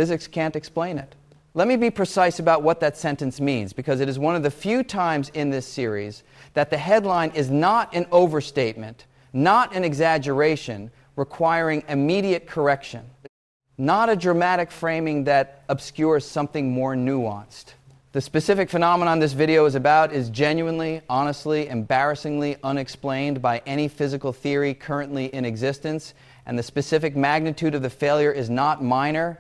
Physics can't explain it. Let me be precise about what that sentence means, because it is one of the few times in this series that the headline is not an overstatement, not an exaggeration requiring immediate correction, not a dramatic framing that obscures something more nuanced. The specific phenomenon this video is about is genuinely, honestly, embarrassingly unexplained by any physical theory currently in existence, and the specific magnitude of the failure is not minor.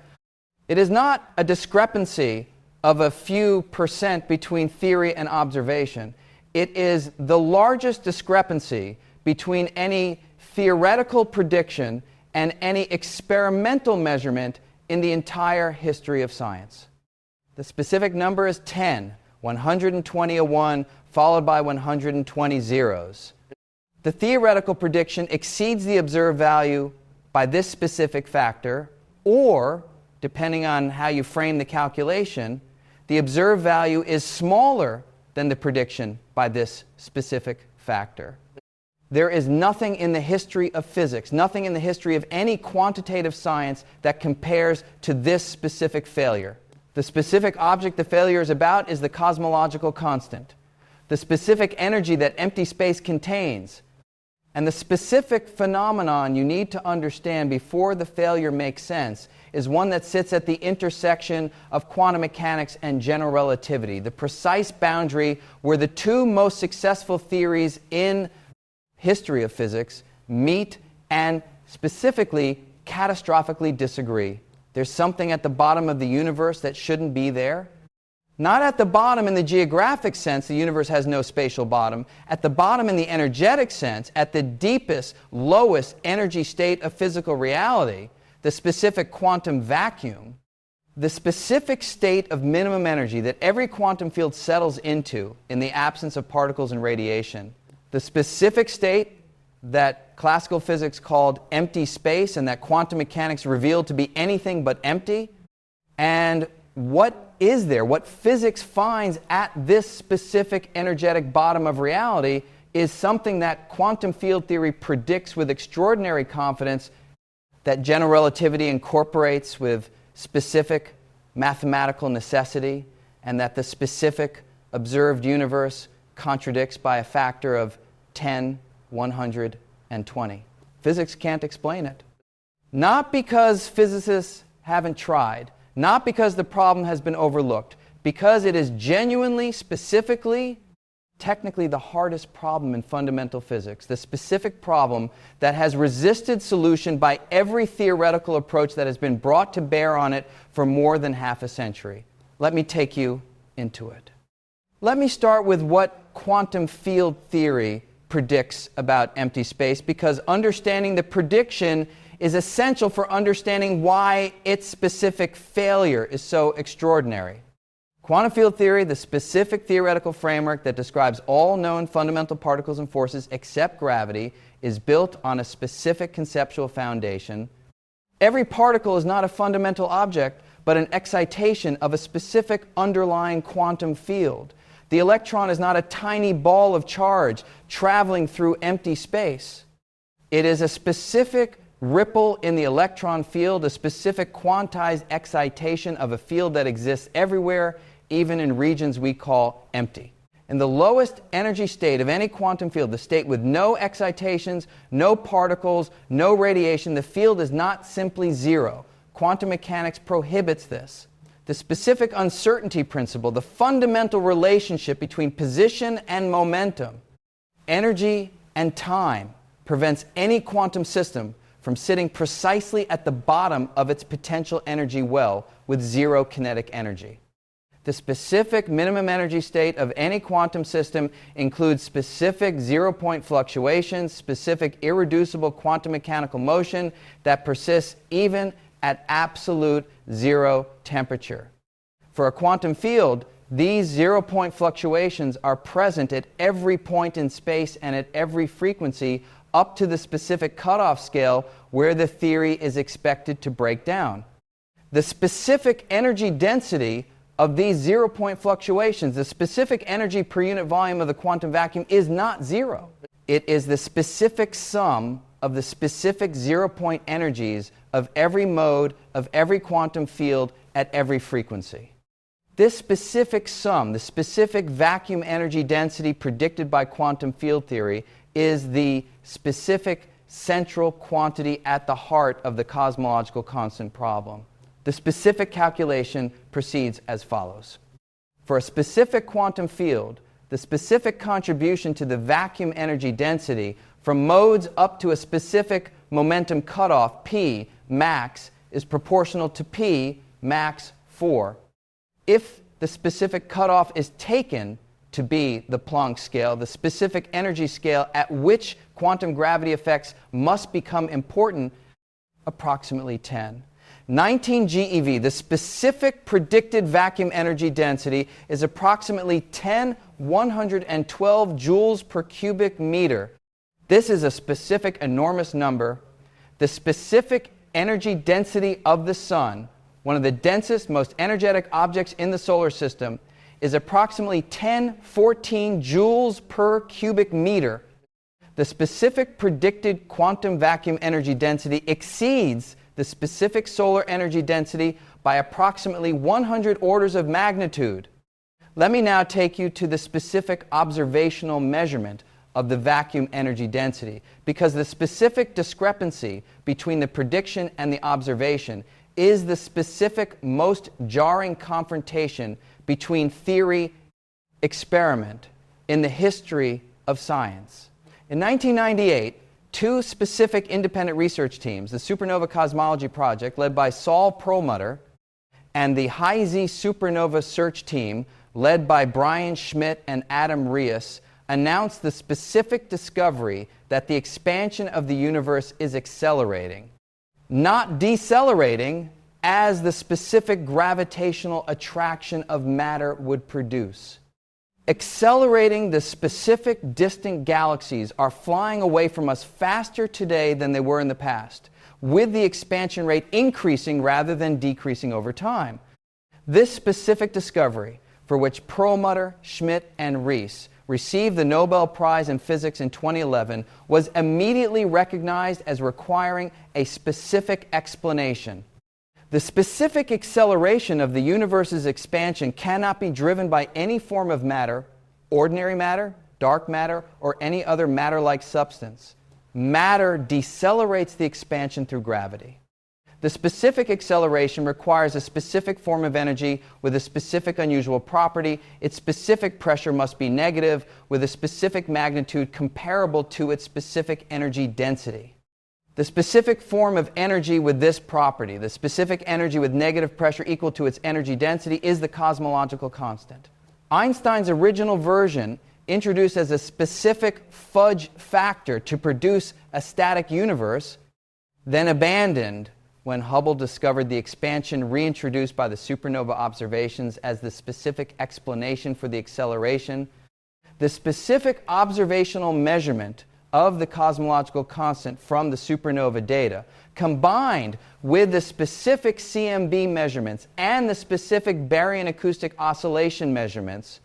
It is not a discrepancy of a few percent between theory and observation. It is the largest discrepancy between any theoretical prediction and any experimental measurement in the entire history of science. The specific number is 10, 120 a 1, followed by 120 zeros. The theoretical prediction exceeds the observed value by this specific factor, or, depending on how you frame the calculation, the observed value is smaller than the prediction by this specific factor. There is nothing in the history of physics, nothing in the history of any quantitative science that compares to this specific failure. The specific object the failure is about is the cosmological constant, the specific energy that empty space contains. And the specific phenomenon you need to understand before the failure makes sense is one that sits at the intersection of quantum mechanics and general relativity, the precise boundary where the two most successful theories in history of physics meet and specifically catastrophically disagree. There's something at the bottom of the universe that shouldn't be there. Not at the bottom in the geographic sense, the universe has no spatial bottom. At the bottom in the energetic sense, at the deepest, lowest energy state of physical reality, the specific quantum vacuum, the specific state of minimum energy that every quantum field settles into in the absence of particles and radiation, the specific state that classical physics called empty space and that quantum mechanics revealed to be anything but empty, and what is there, what physics finds at this specific energetic bottom of reality is something that quantum field theory predicts with extraordinary confidence, that general relativity incorporates with specific mathematical necessity, and that the specific observed universe contradicts by a factor of 10, 120. Physics can't explain it. Not because physicists haven't tried, not because the problem has been overlooked, because it is genuinely, specifically, technically the hardest problem in fundamental physics, the specific problem that has resisted solution by every theoretical approach that has been brought to bear on it for more than half a century. Let me take you into it. Let me start with what quantum field theory predicts about empty space, because understanding the prediction is essential for understanding why its specific failure is so extraordinary. Quantum field theory, the specific theoretical framework that describes all known fundamental particles and forces except gravity, is built on a specific conceptual foundation. Every particle is not a fundamental object, but an excitation of a specific underlying quantum field. The electron is not a tiny ball of charge traveling through empty space. It is a specific ripple in the electron field, a specific quantized excitation of a field that exists everywhere, even in regions we call empty. In the lowest energy state of any quantum field, the state with no excitations, no particles, no radiation, the field is not simply zero. Quantum mechanics prohibits this. The specific uncertainty principle, the fundamental relationship between position and momentum, energy and time, prevents any quantum system from sitting precisely at the bottom of its potential energy well with zero kinetic energy. The specific minimum energy state of any quantum system includes specific zero-point fluctuations, specific irreducible quantum mechanical motion that persists even at absolute zero temperature. For a quantum field, these zero-point fluctuations are present at every point in space and at every frequency up to the specific cutoff scale where the theory is expected to break down. The specific energy density of these zero-point fluctuations, the specific energy per unit volume of the quantum vacuum, is not zero. It is the specific sum of the specific zero-point energies of every mode of every quantum field at every frequency. This specific sum, the specific vacuum energy density predicted by quantum field theory, is the specific central quantity at the heart of the cosmological constant problem. The specific calculation proceeds as follows. For a specific quantum field, the specific contribution to the vacuum energy density from modes up to a specific momentum cutoff, P max, is proportional to P max 4. If the specific cutoff is taken to be the Planck scale, the specific energy scale at which quantum gravity effects must become important, approximately 10. 19 GeV, the specific predicted vacuum energy density, is approximately 10^112 joules per cubic meter. This is a specific enormous number. The specific energy density of the Sun, one of the densest, most energetic objects in the solar system, is approximately 1014 joules per cubic meter. The specific predicted quantum vacuum energy density exceeds the specific solar energy density by approximately 100 orders of magnitude. Let me now take you to the specific observational measurement of the vacuum energy density, because the specific discrepancy between the prediction and the observation is the specific most jarring confrontation between theory and experiment in the history of science. In 1998, two specific independent research teams, the Supernova Cosmology Project, led by Saul Perlmutter, and the High Z Supernova Search Team, led by Brian Schmidt and Adam Riess, announced the specific discovery that the expansion of the universe is accelerating, not decelerating, as the specific gravitational attraction of matter would produce. Accelerating. The specific distant galaxies are flying away from us faster today than they were in the past, with the expansion rate increasing rather than decreasing over time. This specific discovery, for which Perlmutter, Schmidt, and Riess received the Nobel Prize in Physics in 2011, was immediately recognized as requiring a specific explanation. The specific acceleration of the universe's expansion cannot be driven by any form of matter, ordinary matter, dark matter, or any other matter-like substance. Matter decelerates the expansion through gravity. The specific acceleration requires a specific form of energy with a specific unusual property. Its specific pressure must be negative, with a specific magnitude comparable to its specific energy density. The specific form of energy with this property, the specific energy with negative pressure equal to its energy density, is the cosmological constant. Einstein's original version, introduced as a specific fudge factor to produce a static universe, then abandoned when Hubble discovered the expansion reintroduced by the supernova observations as the specific explanation for the acceleration. The specific observational measurement of the cosmological constant from the supernova data, combined with the specific CMB measurements and the specific baryon acoustic oscillation measurements,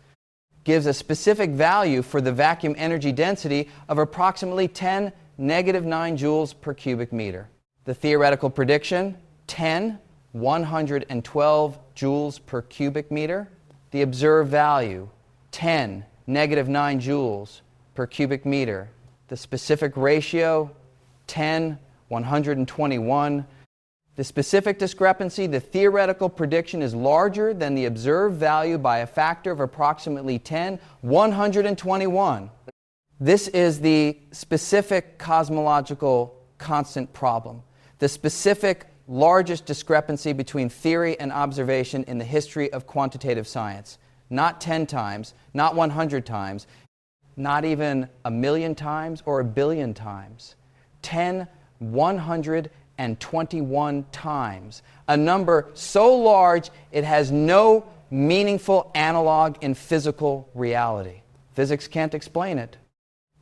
gives a specific value for the vacuum energy density of approximately 10^-9 joules per cubic meter. The theoretical prediction, 10^112 joules per cubic meter. The observed value, 10^-9 joules per cubic meter. The specific ratio, 10^121. The specific discrepancy, the theoretical prediction, is larger than the observed value by a factor of approximately 10^121. This is the specific cosmological constant problem, the specific largest discrepancy between theory and observation in the history of quantitative science. Not 10 times, not 100 times, not even 1,000,000 times or 1,000,000,000 times. 10^121 times. A number so large it has no meaningful analog in physical reality. Physics can't explain it.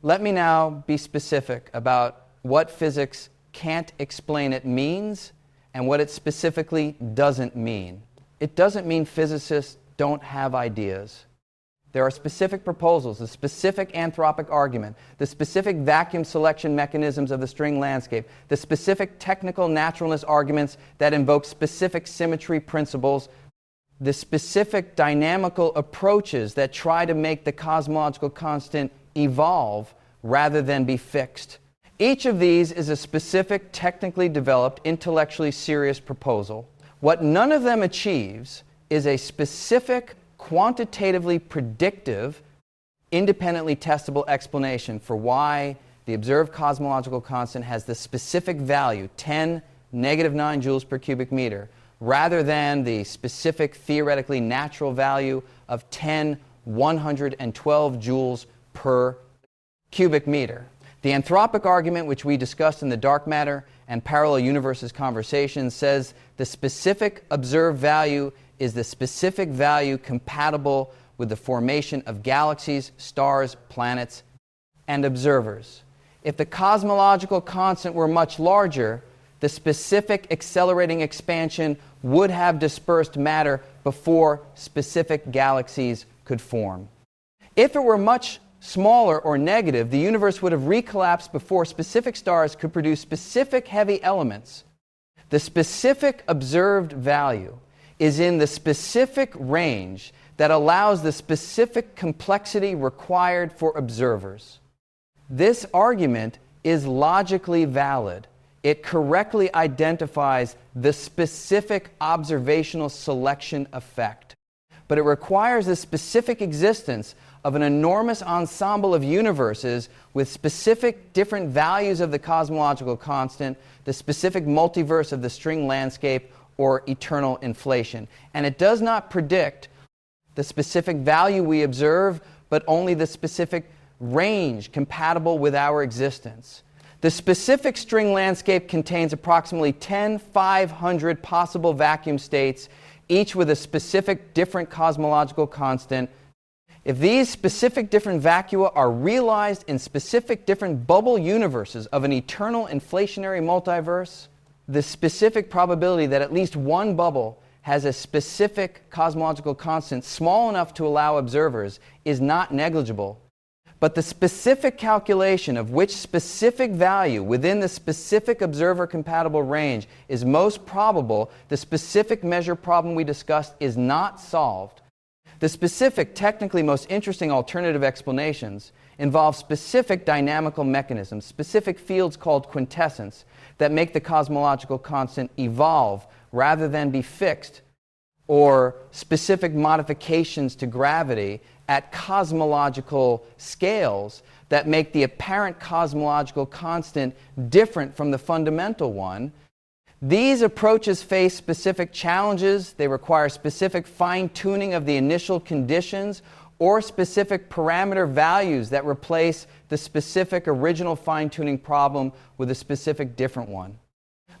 Let me now be specific about what physics can't explain it means and what it specifically doesn't mean. It doesn't mean physicists don't have ideas. There are specific proposals, the specific anthropic argument, the specific vacuum selection mechanisms of the string landscape, the specific technical naturalness arguments that invoke specific symmetry principles, the specific dynamical approaches that try to make the cosmological constant evolve rather than be fixed. Each of these is a specific, technically developed, intellectually serious proposal. What none of them achieves is a specific, quantitatively predictive, independently testable explanation for why the observed cosmological constant has the specific value, 10 negative 9 joules per cubic meter, rather than the specific theoretically natural value of 10 112 joules per cubic meter. The anthropic argument, which we discussed in the dark matter and parallel universes conversation, says the specific observed value is the specific value compatible with the formation of galaxies, stars, planets, and observers. If the cosmological constant were much larger, the specific accelerating expansion would have dispersed matter before specific galaxies could form. If it were much smaller or negative, the universe would have recollapsed before specific stars could produce specific heavy elements. The specific observed value is in the specific range that allows the specific complexity required for observers. This argument is logically valid. It correctly identifies the specific observational selection effect. But it requires the specific existence of an enormous ensemble of universes with specific different values of the cosmological constant, the specific multiverse of the string landscape, or eternal inflation. And it does not predict the specific value we observe, but only the specific range compatible with our existence. The specific string landscape contains approximately 10,500 possible vacuum states, each with a specific different cosmological constant. If these specific different vacua are realized in specific different bubble universes of an eternal inflationary multiverse, the specific probability that at least one bubble has a specific cosmological constant small enough to allow observers is not negligible. But the specific calculation of which specific value within the specific observer-compatible range is most probable, the specific measure problem we discussed, is not solved. The specific, technically most interesting alternative explanations involve specific dynamical mechanisms, specific fields called quintessence, that make the cosmological constant evolve rather than be fixed, or specific modifications to gravity at cosmological scales that make the apparent cosmological constant different from the fundamental one. These approaches face specific challenges. They require specific fine-tuning of the initial conditions or specific parameter values that replace the specific original fine-tuning problem with a specific different one.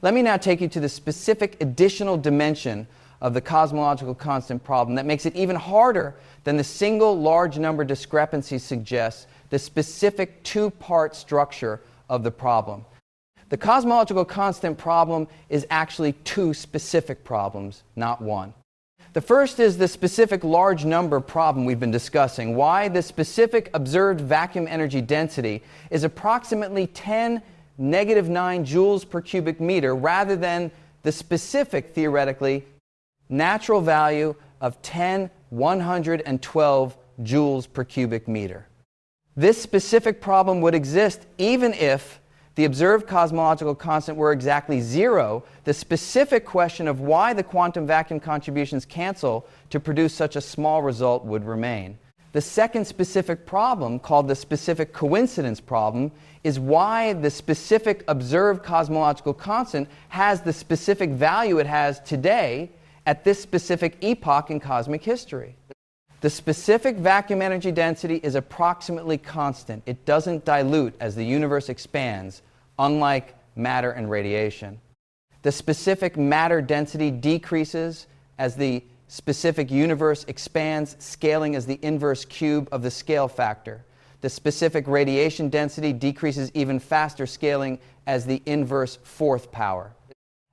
Let me now take you to the specific additional dimension of the cosmological constant problem that makes it even harder than the single large number discrepancy suggests, the specific two-part structure of the problem. The cosmological constant problem is actually two specific problems, not one. The first is the specific large number problem we've been discussing, why the specific observed vacuum energy density is approximately 10 negative 9 joules per cubic meter rather than the specific, theoretically, natural value of 10 112 joules per cubic meter. This specific problem would exist even if the observed cosmological constant were exactly zero. The specific question of why the quantum vacuum contributions cancel to produce such a small result would remain. The second specific problem, called the specific coincidence problem, is why the specific observed cosmological constant has the specific value it has today at this specific epoch in cosmic history. The specific vacuum energy density is approximately constant. It doesn't dilute as the universe expands, unlike matter and radiation. The specific matter density decreases as the specific universe expands, scaling as the inverse cube of the scale factor. The specific radiation density decreases even faster, scaling as the inverse fourth power.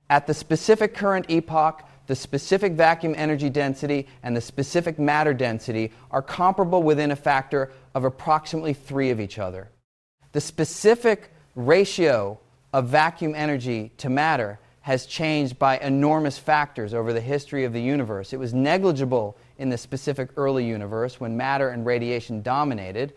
At the specific current epoch, the specific vacuum energy density and the specific matter density are comparable within a factor of approximately 3 of each other. The specific ratio of vacuum energy to matter has changed by enormous factors over the history of the universe. It was negligible in the specific early universe when matter and radiation dominated,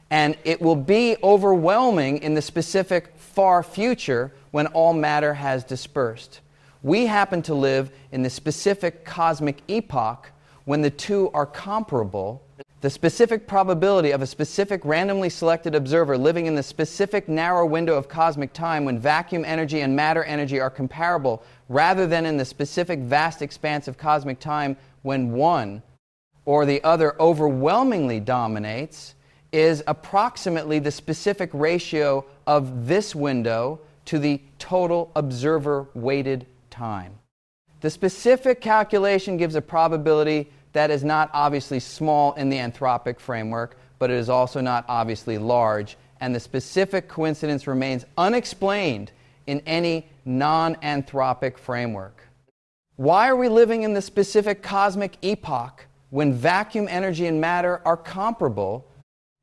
and it will be overwhelming in the specific far future when all matter has dispersed. We happen to live in the specific cosmic epoch when the two are comparable. The specific probability of a specific randomly selected observer living in the specific narrow window of cosmic time when vacuum energy and matter energy are comparable, rather than in the specific vast expanse of cosmic time when one or the other overwhelmingly dominates, is approximately the specific ratio of this window to the total observer-weighted time. The specific calculation gives a probability that is not obviously small in the anthropic framework, but it is also not obviously large, and the specific coincidence remains unexplained in any non-anthropic framework. Why are we living in the specific cosmic epoch when vacuum energy and matter are comparable?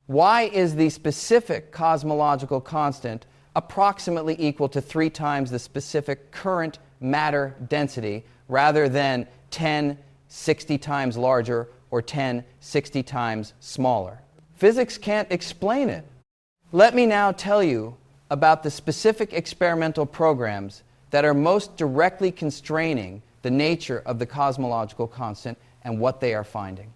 Why is the specific cosmological constant approximately equal to 3 times the specific current matter density rather than 10, 60 times larger or 10, 60 times smaller? Physics can't explain it. Let me now tell you about the specific experimental programs that are most directly constraining the nature of the cosmological constant and what they are finding.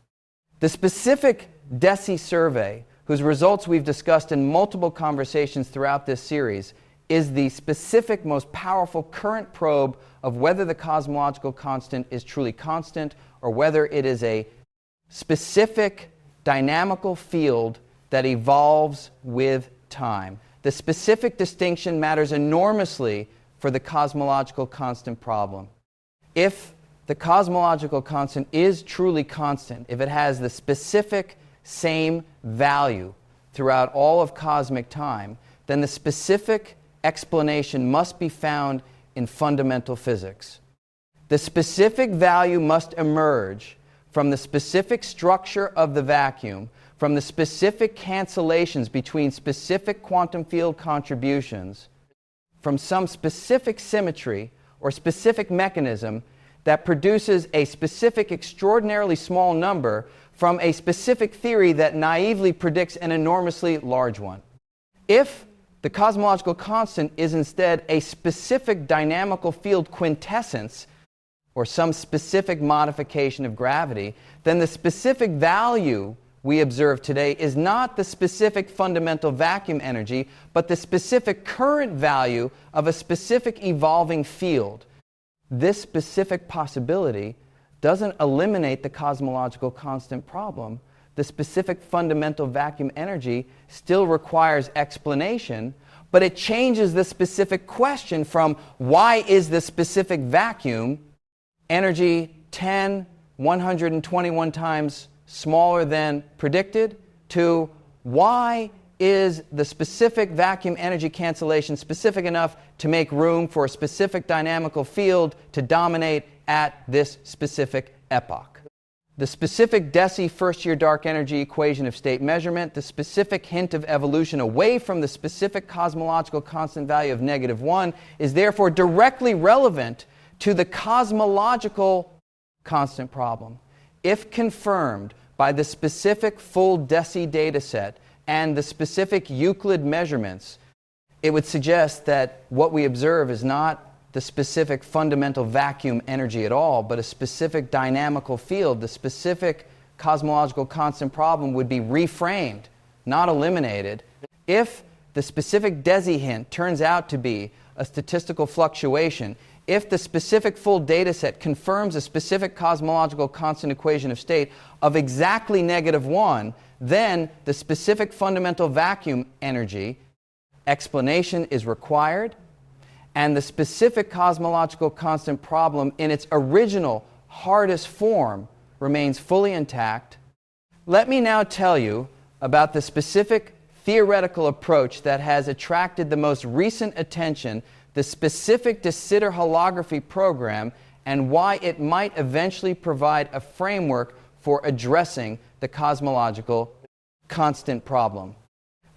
The specific DESI survey, whose results we've discussed in multiple conversations throughout this series, is the specific, most powerful current probe of whether the cosmological constant is truly constant or whether it is a specific dynamical field that evolves with time. The specific distinction matters enormously for the cosmological constant problem. If the cosmological constant is truly constant, if it has the specific same value throughout all of cosmic time, then the specific explanation must be found in fundamental physics. The specific value must emerge from the specific structure of the vacuum, from the specific cancellations between specific quantum field contributions, from some specific symmetry or specific mechanism that produces a specific extraordinarily small number from a specific theory that naively predicts an enormously large one. If the cosmological constant is instead a specific dynamical field quintessence, or some specific modification of gravity, then the specific value we observe today is not the specific fundamental vacuum energy, but the specific current value of a specific evolving field. This specific possibility doesn't eliminate the cosmological constant problem. The specific fundamental vacuum energy still requires explanation, but it changes the specific question from why is the specific vacuum energy 10, 121 times smaller than predicted, to why is the specific vacuum energy cancellation specific enough to make room for a specific dynamical field to dominate at this specific epoch. The specific DESI first-year dark energy equation of state measurement, the specific hint of evolution away from the specific cosmological constant value of -1, is therefore directly relevant to the cosmological constant problem. If confirmed by the specific full DESI data set and the specific Euclid measurements, it would suggest that what we observe is not the specific fundamental vacuum energy at all, but a specific dynamical field. The specific cosmological constant problem would be reframed, not eliminated, if the specific DESI hint turns out to be a statistical fluctuation. If the specific full data set confirms a specific cosmological constant equation of state of exactly -1, then the specific fundamental vacuum energy explanation is required, and the specific cosmological constant problem in its original hardest form remains fully intact. Let me now tell you about the specific theoretical approach that has attracted the most recent attention, the specific de Sitter holography program, and why it might eventually provide a framework for addressing the cosmological constant problem.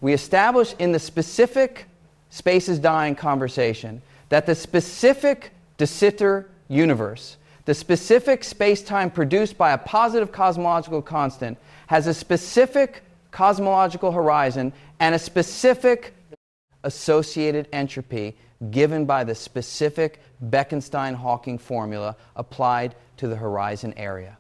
We established in the specific space is dying conversation that the specific de Sitter universe, the specific space-time produced by a positive cosmological constant, has a specific cosmological horizon and a specific associated entropy given by the specific Bekenstein-Hawking formula applied to the horizon area.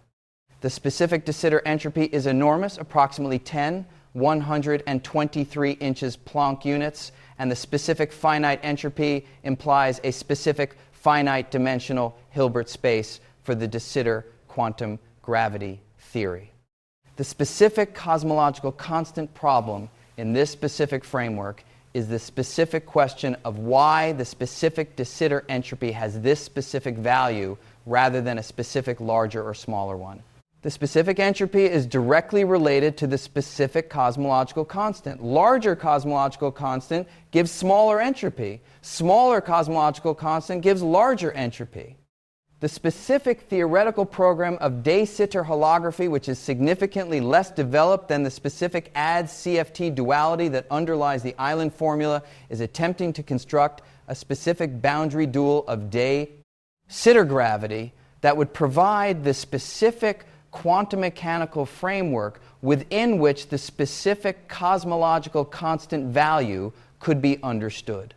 The specific de Sitter entropy is enormous, approximately 10^123 inches Planck units, and the specific finite entropy implies a specific finite dimensional Hilbert space for the de Sitter quantum gravity theory. The specific cosmological constant problem in this specific framework is the specific question of why the specific de Sitter entropy has this specific value rather than a specific larger or smaller one. The specific entropy is directly related to the specific cosmological constant. Larger cosmological constant gives smaller entropy. Smaller cosmological constant gives larger entropy. The specific theoretical program of de Sitter holography, which is significantly less developed than the specific AD-CFT duality that underlies the island formula, is attempting to construct a specific boundary dual of de Sitter gravity that would provide the specific quantum mechanical framework within which the specific cosmological constant value could be understood.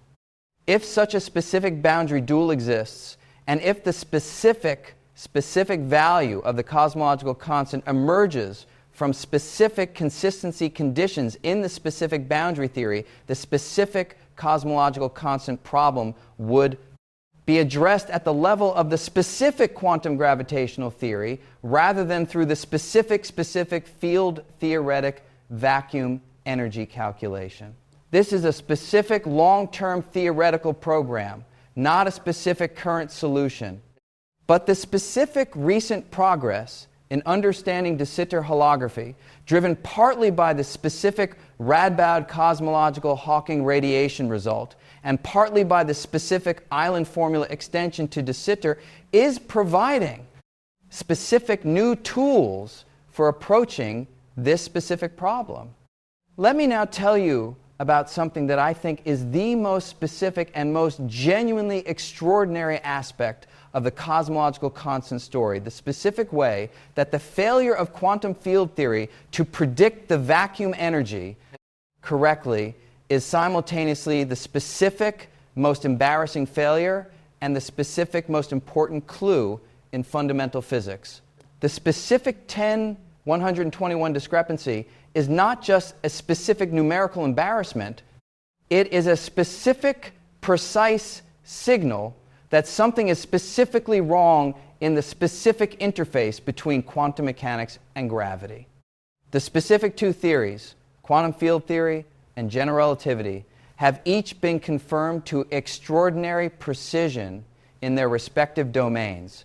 If such a specific boundary dual exists, and if the specific value of the cosmological constant emerges from specific consistency conditions in the specific boundary theory, the specific cosmological constant problem would be addressed at the level of the specific quantum gravitational theory rather than through the specific field theoretic vacuum energy calculation. This is a specific long-term theoretical program, not a specific current solution. But the specific recent progress in understanding de Sitter holography, driven partly by the specific Radboud cosmological Hawking radiation result, and partly by the specific island formula extension to de Sitter, is providing specific new tools for approaching this specific problem. Let me now tell you about something that I think is the most specific and most genuinely extraordinary aspect of the cosmological constant story, the specific way that the failure of quantum field theory to predict the vacuum energy correctly is simultaneously the specific most embarrassing failure and the specific most important clue in fundamental physics. The specific 10^121 discrepancy is not just a specific numerical embarrassment, it is a specific, precise signal that something is specifically wrong in the specific interface between quantum mechanics and gravity. The specific two theories, quantum field theory and general relativity, have each been confirmed to extraordinary precision in their respective domains.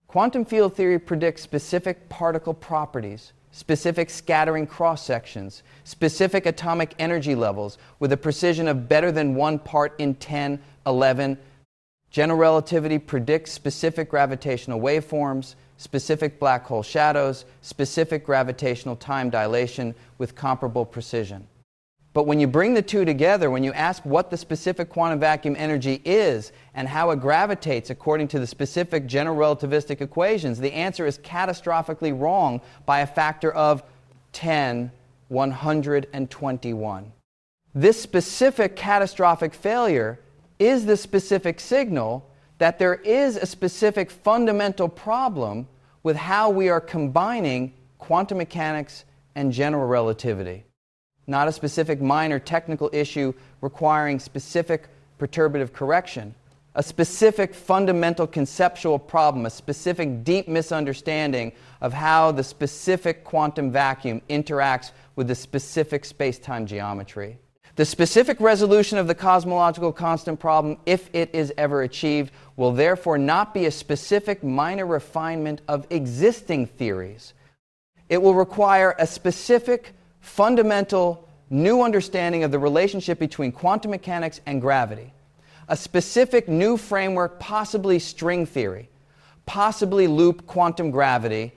Quantum field theory predicts specific particle properties, specific scattering cross-sections, specific atomic energy levels with a precision of better than 1 part in 10, 11. General relativity predicts specific gravitational waveforms, specific black hole shadows, specific gravitational time dilation with comparable precision. But when you bring the two together, when you ask what the specific quantum vacuum energy is and how it gravitates according to the specific general relativistic equations, the answer is catastrophically wrong by a factor of 10^121. This specific catastrophic failure is the specific signal that there is a specific fundamental problem with how we are combining quantum mechanics and general relativity. Not a specific minor technical issue requiring specific perturbative correction, a specific fundamental conceptual problem, a specific deep misunderstanding of how the specific quantum vacuum interacts with the specific space-time geometry. The specific resolution of the cosmological constant problem, if it is ever achieved, will therefore not be a specific minor refinement of existing theories. It will require a specific fundamental new understanding of the relationship between quantum mechanics and gravity, a specific new framework, possibly string theory, possibly loop quantum gravity,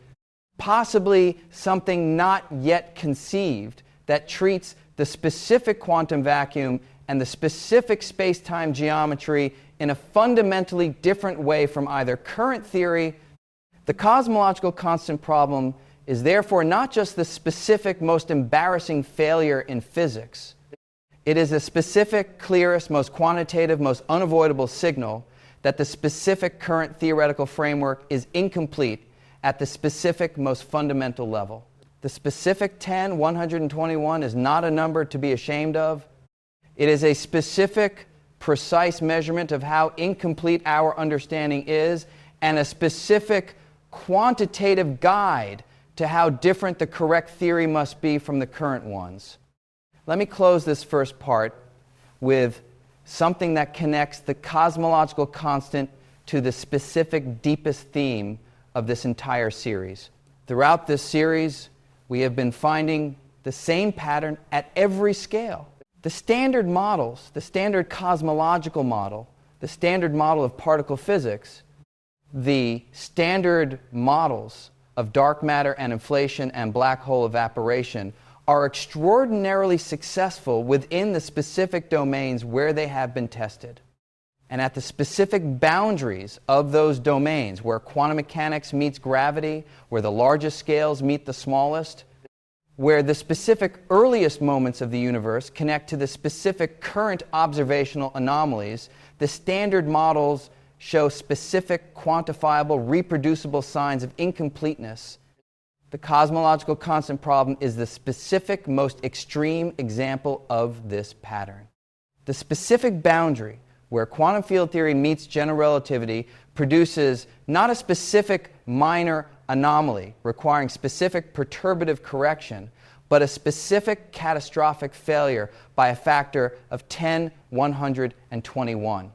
possibly something not yet conceived that treats the specific quantum vacuum and the specific space-time geometry in a fundamentally different way from either current theory. The cosmological constant problem is therefore not just the specific, most embarrassing failure in physics. It is the specific, clearest, most quantitative, most unavoidable signal that the specific current theoretical framework is incomplete at the specific, most fundamental level. The specific 10, 121 is not a number to be ashamed of. It is a specific, precise measurement of how incomplete our understanding is, and a specific quantitative guide to how different the correct theory must be from the current ones. Let me close this first part with something that connects the cosmological constant to the specific, deepest theme of this entire series. Throughout this series, we have been finding the same pattern at every scale. The standard models, the standard cosmological model, the standard model of particle physics, the standard models of dark matter and inflation and black hole evaporation are extraordinarily successful within the specific domains where they have been tested. And at the specific boundaries of those domains, where quantum mechanics meets gravity, where the largest scales meet the smallest, where the specific earliest moments of the universe connect to the specific current observational anomalies, the standard models show specific, quantifiable, reproducible signs of incompleteness. The cosmological constant problem is the specific, most extreme example of this pattern. The specific boundary where quantum field theory meets general relativity produces not a specific minor anomaly requiring specific perturbative correction, but a specific catastrophic failure by a factor of 10, 121.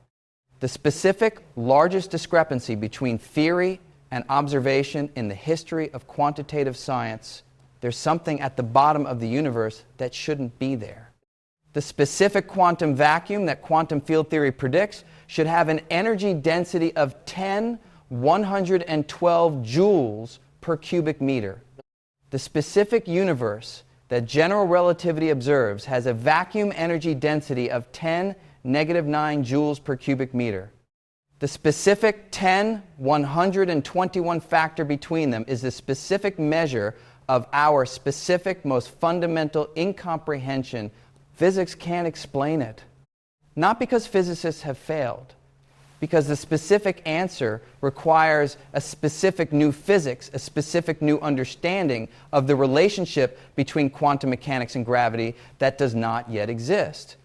The specific largest discrepancy between theory and observation in the history of quantitative science. There's something at the bottom of the universe that shouldn't be there. The specific quantum vacuum that quantum field theory predicts should have an energy density of 10, 112 joules per cubic meter. The specific universe that general relativity observes has a vacuum energy density of 10, -9 joules per cubic meter. The specific 10, 121 factor between them is the specific measure of our specific, most fundamental incomprehension. Physics can't explain it. Not because physicists have failed, because the specific answer requires a specific new physics, a specific new understanding of the relationship between quantum mechanics and gravity that does not yet exist.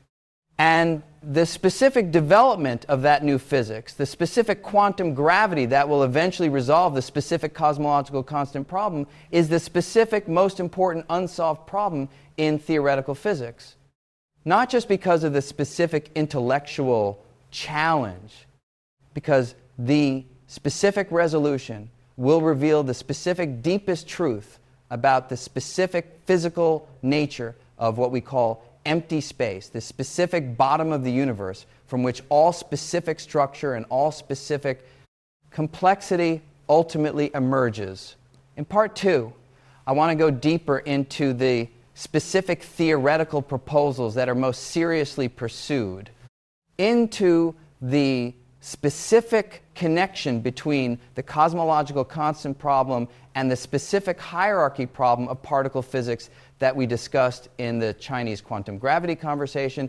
And the specific development of that new physics, the specific quantum gravity that will eventually resolve the specific cosmological constant problem, is the specific, most important unsolved problem in theoretical physics. Not just because of the specific intellectual challenge, because the specific resolution will reveal the specific deepest truth about the specific physical nature of what we call empty space, the specific bottom of the universe from which all specific structure and all specific complexity ultimately emerges. In part 2, I want to go deeper into the specific theoretical proposals that are most seriously pursued, into the specific connection between the cosmological constant problem and the specific hierarchy problem of particle physics that we discussed in the Chinese quantum gravity conversation,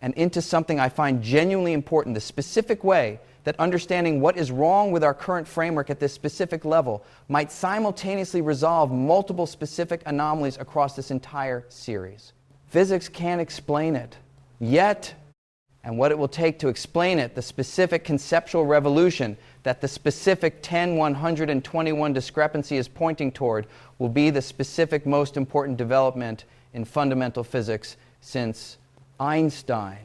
and into something I find genuinely important, the specific way that understanding what is wrong with our current framework at this specific level might simultaneously resolve multiple specific anomalies across this entire series. Physics can't explain it yet, and what it will take to explain it, the specific conceptual revolution that the specific 10, 121 discrepancy is pointing toward, will be the specific most important development in fundamental physics since Einstein.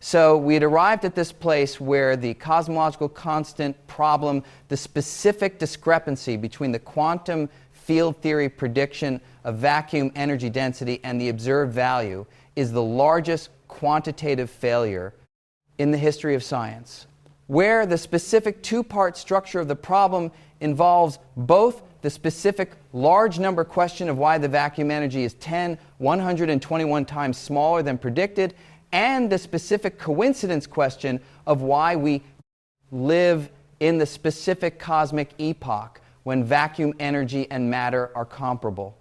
So we had arrived at this place where the cosmological constant problem, the specific discrepancy between the quantum field theory prediction of vacuum energy density and the observed value, is the largest quantitative failure in the history of science. where the specific two-part structure of the problem involves both the specific large number question of why the vacuum energy is 121 times smaller than predicted, and the specific coincidence question of why we live in the specific cosmic epoch when vacuum energy and matter are comparable,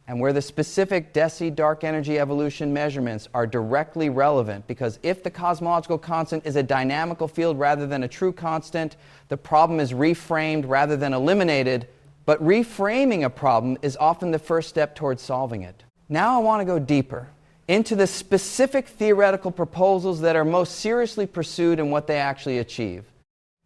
and where the specific DESI dark energy evolution measurements are directly relevant, because if the cosmological constant is a dynamical field rather than a true constant, the problem is reframed rather than eliminated, but reframing a problem is often the first step towards solving it. Now I want to go deeper into the specific theoretical proposals that are most seriously pursued and what they actually achieve,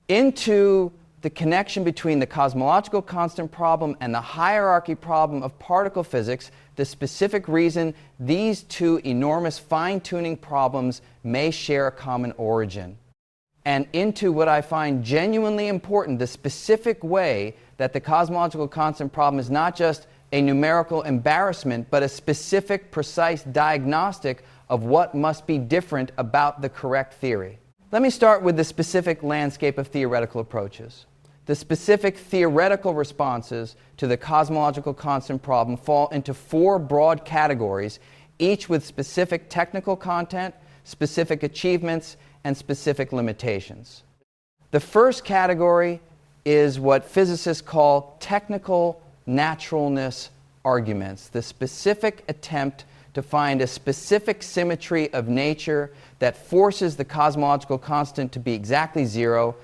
into the connection between the cosmological constant problem and the hierarchy problem of particle physics, the specific reason these two enormous fine-tuning problems may share a common origin, and into what I find genuinely important, the specific way that the cosmological constant problem is not just a numerical embarrassment, but a specific, precise diagnostic of what must be different about the correct theory. Let me start with the specific landscape of theoretical approaches. The specific theoretical responses to the cosmological constant problem fall into four broad categories, each with specific technical content, specific achievements, and specific limitations. The first category is what physicists call technical naturalness arguments, the specific attempt to find a specific symmetry of nature that forces the cosmological constant to be exactly zero,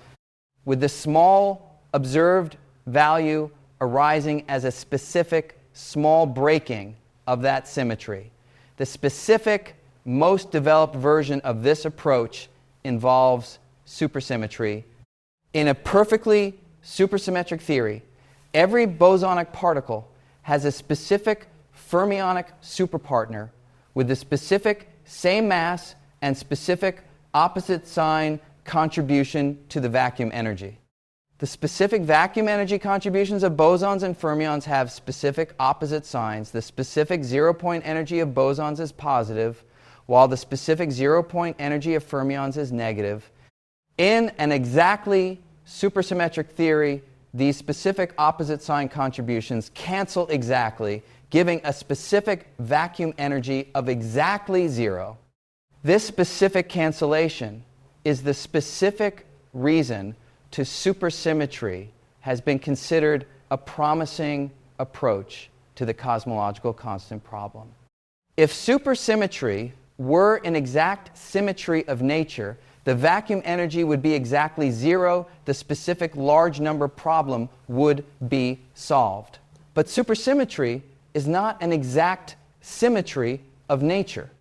with the small observed value arising as a specific small breaking of that symmetry. The specific, most developed version of this approach involves supersymmetry. In a perfectly supersymmetric theory, every bosonic particle has a specific fermionic superpartner with the specific same mass and specific opposite sign contribution to the vacuum energy. The specific vacuum energy contributions of bosons and fermions have specific opposite signs. The specific zero-point energy of bosons is positive, while the specific zero-point energy of fermions is negative. In an exactly supersymmetric theory, these specific opposite sign contributions cancel exactly, giving a specific vacuum energy of exactly zero. This specific cancellation is the specific reason to supersymmetry has been considered a promising approach to the cosmological constant problem. If supersymmetry were an exact symmetry of nature, the vacuum energy would be exactly zero, the specific large number problem would be solved. But supersymmetry is not an exact symmetry of nature.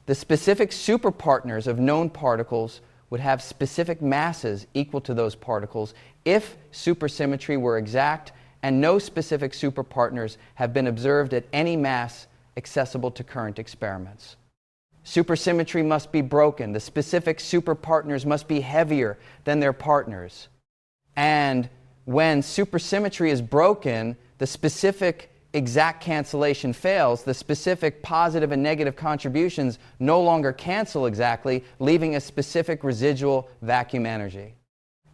The specific superpartners of known particles would have specific masses equal to those particles if supersymmetry were exact, and no specific superpartners have been observed at any mass accessible to current experiments. Supersymmetry must be broken. The specific superpartners must be heavier than their partners. And when supersymmetry is broken, the specific exact cancellation fails. The specific positive and negative contributions no longer cancel exactly, leaving a specific residual vacuum energy.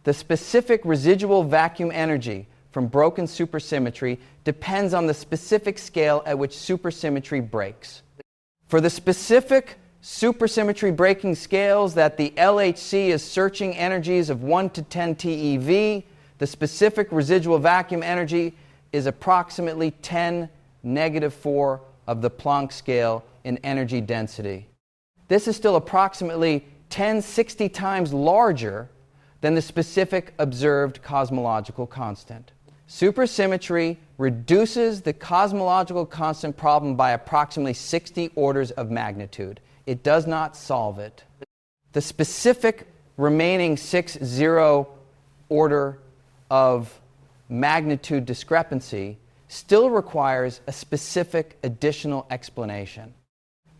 The specific residual vacuum energy from broken supersymmetry depends on the specific scale at which supersymmetry breaks. For the specific supersymmetry breaking scales that the LHC is searching energies of 1 to 10 TeV, the specific residual vacuum energy is approximately 10⁻⁴ of the Planck scale in energy density. This is still approximately 1060 times larger than the specific observed cosmological constant. Supersymmetry reduces the cosmological constant problem by approximately 60 orders of magnitude. It does not solve it. The specific remaining 60 order of magnitude discrepancy still requires a specific additional explanation.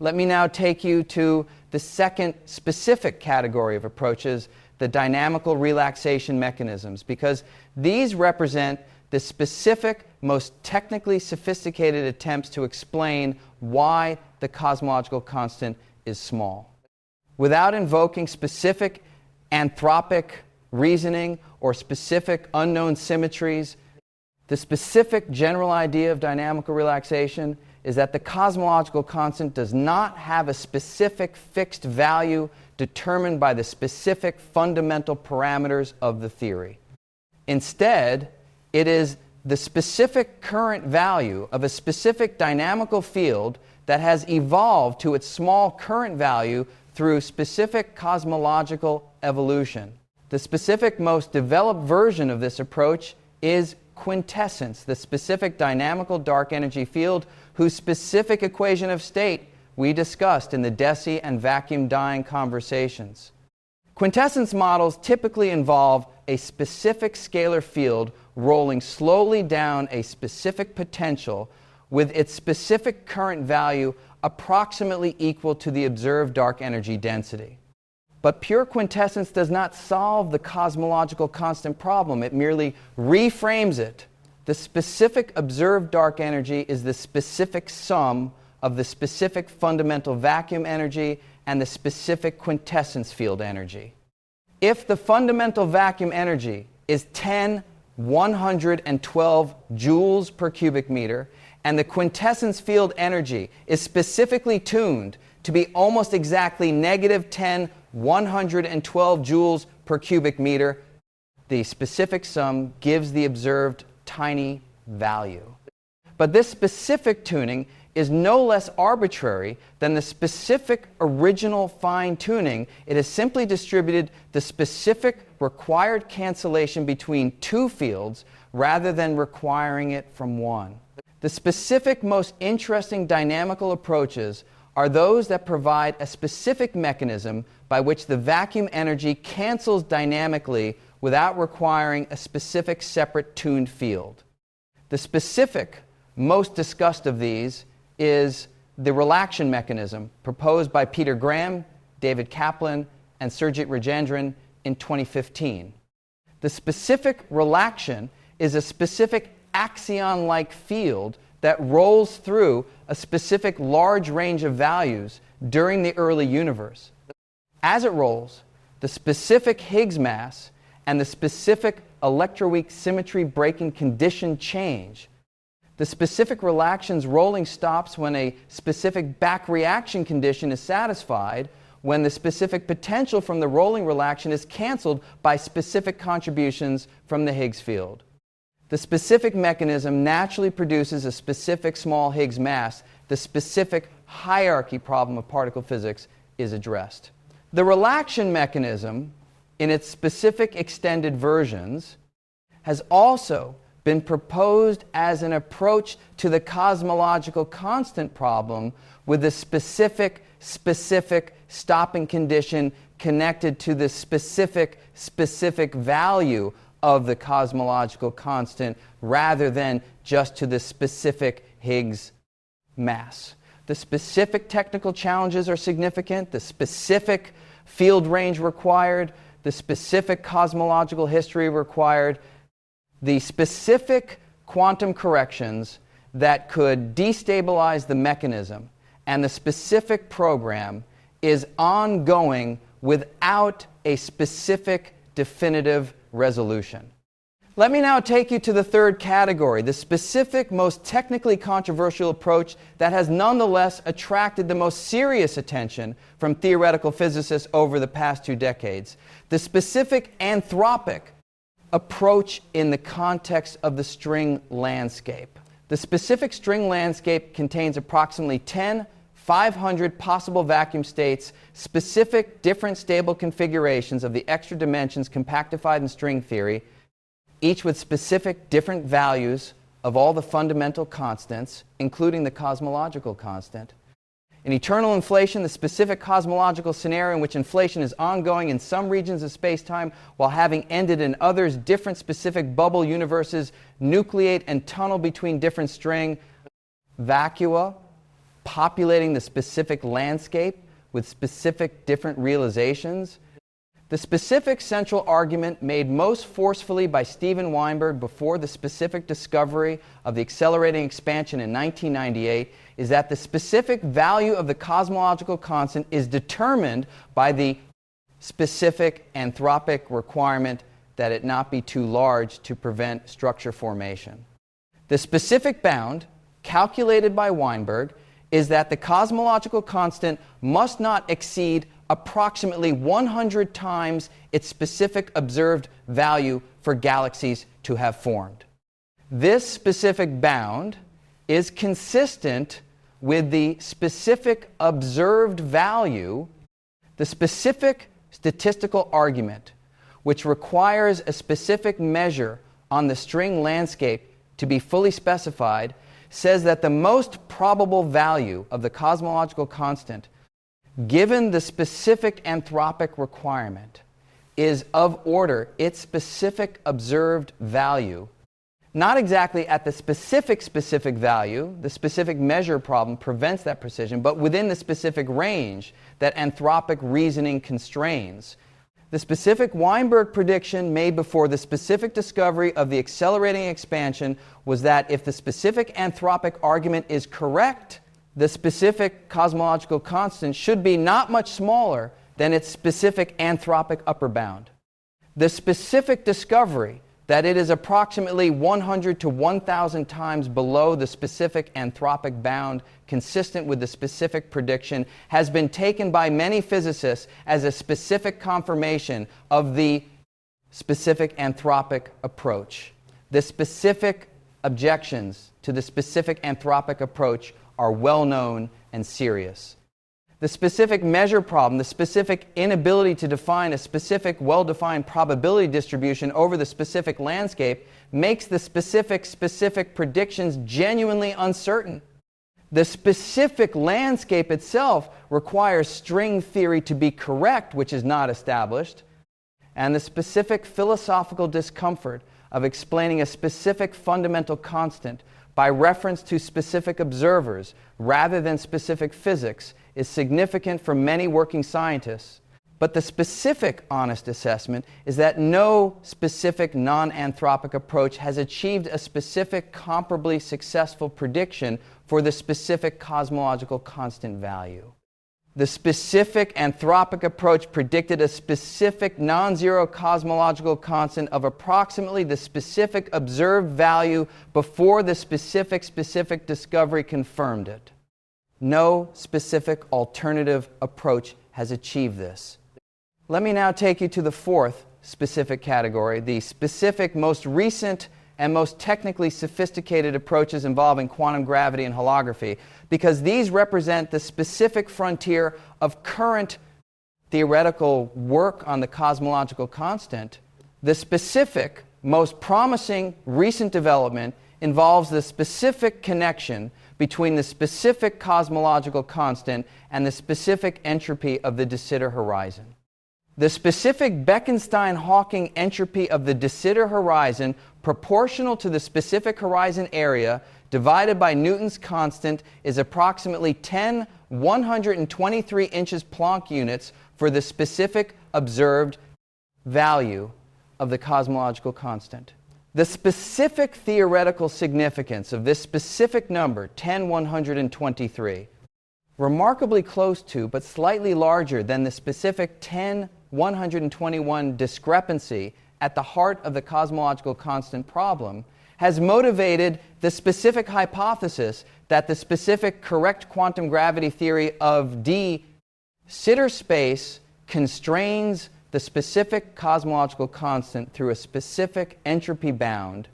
Let me now take you to the second specific category of approaches, the dynamical relaxation mechanisms, because these represent the specific, most technically sophisticated attempts to explain why the cosmological constant is small. Without invoking specific anthropic reasoning or specific unknown symmetries. The specific general idea of dynamical relaxation is that the cosmological constant does not have a specific fixed value determined by the specific fundamental parameters of the theory. Instead, it is the specific current value of a specific dynamical field that has evolved to its small current value through specific cosmological evolution. The specific most developed version of this approach is quintessence, the specific dynamical dark energy field whose specific equation of state we discussed in the Deci and vacuum dying conversations. Quintessence models typically involve a specific scalar field rolling slowly down a specific potential with its specific current value approximately equal to the observed dark energy density. But pure quintessence does not solve the cosmological constant problem. It merely reframes it. The specific observed dark energy is the specific sum of the specific fundamental vacuum energy and the specific quintessence field energy. If the fundamental vacuum energy is 10^112 joules per cubic meter, and the quintessence field energy is specifically tuned to be almost exactly negative 10^112 joules per cubic meter, the specific sum gives the observed tiny value. But this specific tuning is no less arbitrary than the specific original fine-tuning. It has simply distributed the specific required cancellation between two fields rather than requiring it from one. The specific most interesting dynamical approaches are those that provide a specific mechanism by which the vacuum energy cancels dynamically without requiring a specific separate tuned field. The specific most discussed of these is the relaxation mechanism proposed by Peter Graham, David Kaplan, and Surjit Rajendran in 2015. The specific relaxation is a specific axion-like field that rolls through a specific large range of values during the early universe. As it rolls, the specific Higgs mass and the specific electroweak symmetry breaking condition change. The specific relaxation's rolling stops when a specific back reaction condition is satisfied, when the specific potential from the rolling relaxation is canceled by specific contributions from the Higgs field. The specific mechanism naturally produces a specific small Higgs mass. The specific hierarchy problem of particle physics is addressed. The relaxation mechanism, in its specific extended versions, has also been proposed as an approach to the cosmological constant problem with a specific stopping condition connected to the specific value of the cosmological constant rather than just to the specific Higgs mass. The specific technical challenges are significant, the specific field range required, the specific cosmological history required, the specific quantum corrections that could destabilize the mechanism, and the specific program is ongoing without a specific definitive resolution. Let me now take you to the third category, the specific, most technically controversial approach that has nonetheless attracted the most serious attention from theoretical physicists over the past 2 decades, the specific anthropic approach in the context of the string landscape. The specific string landscape contains approximately 500 possible vacuum states, specific different stable configurations of the extra dimensions compactified in string theory, each with specific different values of all the fundamental constants, including the cosmological constant. In eternal inflation, the specific cosmological scenario in which inflation is ongoing in some regions of space-time while having ended in others, different specific bubble universes nucleate and tunnel between different string vacua, populating the specific landscape with specific different realizations. The specific central argument made most forcefully by Steven Weinberg before the specific discovery of the accelerating expansion in 1998 is that the specific value of the cosmological constant is determined by the specific anthropic requirement that it not be too large to prevent structure formation. The specific bound, calculated by Weinberg, is that the cosmological constant must not exceed approximately 100 times its specific observed value for galaxies to have formed. This specific bound is consistent with the specific observed value, the specific statistical argument, which requires a specific measure on the string landscape to be fully specified, says that the most probable value of the cosmological constant, given the specific anthropic requirement, is of order its specific observed value, not exactly at the specific value. The specific measure problem prevents that precision, but within the specific range that anthropic reasoning constrains. The specific Weinberg prediction made before the specific discovery of the accelerating expansion was that if the specific anthropic argument is correct, the specific cosmological constant should be not much smaller than its specific anthropic upper bound. The specific discovery that it is approximately 100 to 1,000 times below the specific anthropic bound consistent with the specific prediction has been taken by many physicists as a specific confirmation of the specific anthropic approach. The specific objections to the specific anthropic approach are well known and serious. The specific measure problem, the specific inability to define a specific well-defined probability distribution over the specific landscape makes the specific predictions genuinely uncertain. The specific landscape itself requires string theory to be correct, which is not established, and the specific philosophical discomfort of explaining a specific fundamental constant by reference to specific observers rather than specific physics is significant for many working scientists. But the specific honest assessment is that no specific non-anthropic approach has achieved a specific comparably successful prediction for the specific cosmological constant value. The specific anthropic approach predicted a specific non-zero cosmological constant of approximately the specific observed value before the specific discovery confirmed it. No specific alternative approach has achieved this. Let me now take you to the fourth specific category, the specific, most recent, and most technically sophisticated approaches involving quantum gravity and holography, because these represent the specific frontier of current theoretical work on the cosmological constant. The specific, most promising recent development involves the specific connection between the specific cosmological constant and the specific entropy of the de Sitter horizon. The specific Bekenstein-Hawking entropy of the de Sitter horizon proportional to the specific horizon area divided by Newton's constant is approximately 10^123 inches Planck units for the specific observed value of the cosmological constant. The specific theoretical significance of this specific number, 10^123, remarkably close to but slightly larger than the specific 10^121 discrepancy at the heart of the cosmological constant problem, has motivated the specific hypothesis that the specific correct quantum gravity theory of de Sitter space constrains the specific cosmological constant through a specific entropy bound.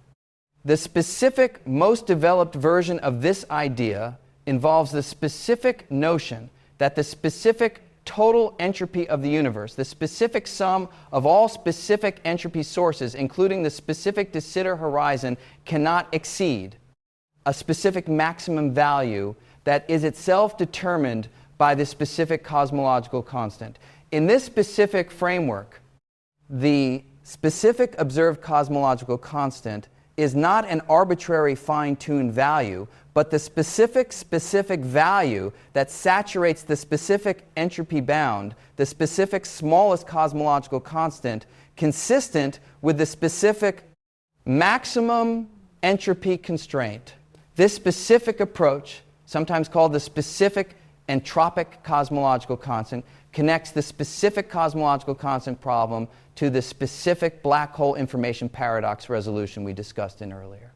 The specific, most developed version of this idea involves the specific notion that the specific total entropy of the universe, the specific sum of all specific entropy sources, including the specific de Sitter horizon, cannot exceed a specific maximum value that is itself determined by the specific cosmological constant. In this specific framework, the specific observed cosmological constant is not an arbitrary fine-tuned value, but the specific value that saturates the specific entropy bound, the specific smallest cosmological constant, consistent with the specific maximum entropy constraint. This specific approach, sometimes called the specific entropic cosmological constant, connects the specific cosmological constant problem to the specific black hole information paradox resolution we discussed in earlier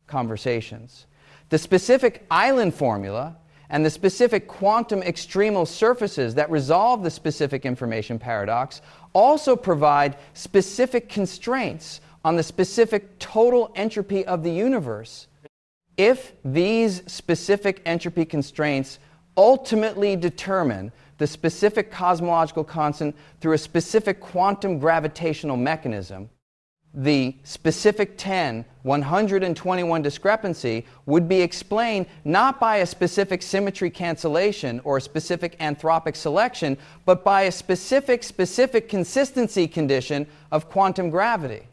conversations. The specific island formula and the specific quantum extremal surfaces that resolve the specific information paradox also provide specific constraints on the specific total entropy of the universe. If these specific entropy constraints ultimately determine the specific cosmological constant through a specific quantum gravitational mechanism, the specific 121 discrepancy would be explained not by a specific symmetry cancellation or a specific anthropic selection, but by a specific consistency condition of quantum gravity.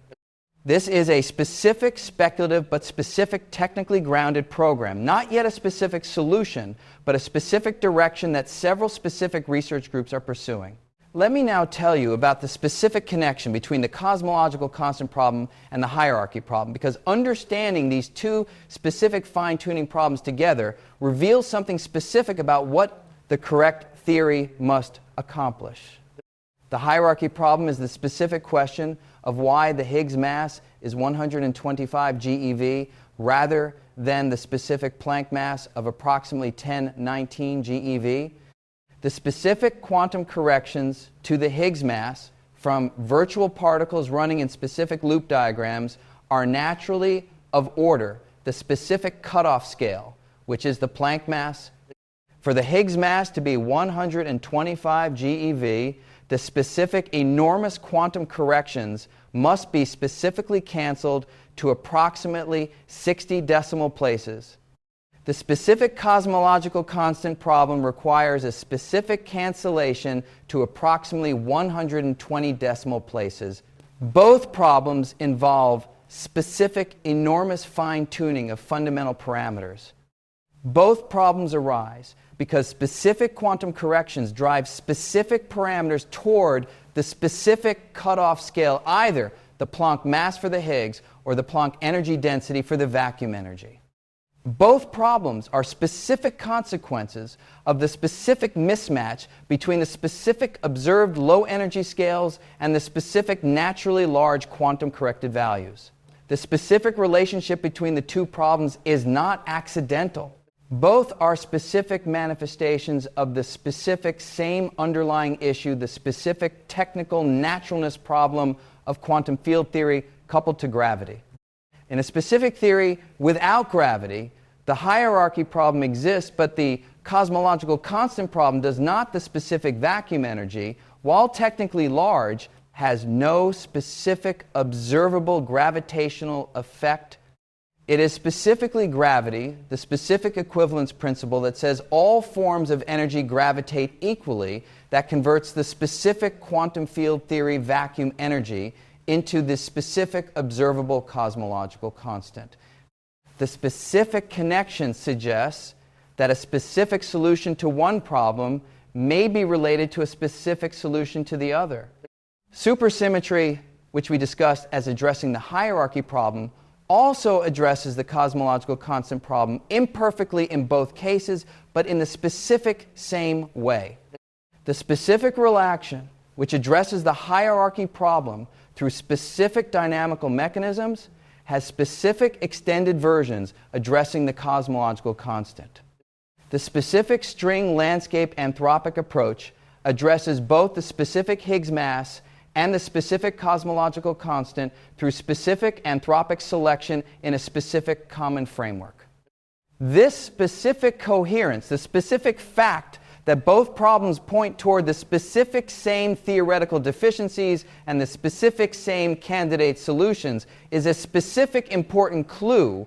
This is a specific speculative but specific technically grounded program, not yet a specific solution, but a specific direction that several specific research groups are pursuing. Let me now tell you about the specific connection between the cosmological constant problem and the hierarchy problem, because understanding these two specific fine-tuning problems together reveals something specific about what the correct theory must accomplish. The hierarchy problem is the specific question of why the Higgs mass is 125 GeV rather than the specific Planck mass of approximately 1019 GeV. The specific quantum corrections to the Higgs mass from virtual particles running in specific loop diagrams are naturally of order the specific cutoff scale, which is the Planck mass. For the Higgs mass to be 125 GeV, the specific enormous quantum corrections must be specifically canceled to approximately 60 decimal places. The specific cosmological constant problem requires a specific cancellation to approximately 120 decimal places. Both problems involve specific enormous fine-tuning of fundamental parameters. Both problems arise because specific quantum corrections drive specific parameters toward the specific cutoff scale, either the Planck mass for the Higgs or the Planck energy density for the vacuum energy. Both problems are specific consequences of the specific mismatch between the specific observed low energy scales and the specific naturally large quantum corrected values. The specific relationship between the two problems is not accidental. Both are specific manifestations of the specific same underlying issue, the specific technical naturalness problem of quantum field theory coupled to gravity. In a specific theory without gravity, the hierarchy problem exists, but the cosmological constant problem does not. The specific vacuum energy, while technically large, has no specific observable gravitational effect. It is specifically gravity, the specific equivalence principle that says all forms of energy gravitate equally, that converts the specific quantum field theory vacuum energy into the specific observable cosmological constant. The specific connection suggests that a specific solution to one problem may be related to a specific solution to the other. Supersymmetry, which we discussed as addressing the hierarchy problem, also addresses the cosmological constant problem imperfectly in both cases, but in the specific same way. The specific relaxation, which addresses the hierarchy problem through specific dynamical mechanisms, has specific extended versions addressing the cosmological constant. The specific string landscape anthropic approach addresses both the specific Higgs mass and the specific cosmological constant through specific anthropic selection in a specific common framework. This specific coherence, the specific fact that both problems point toward the specific same theoretical deficiencies and the specific same candidate solutions, is a specific important clue.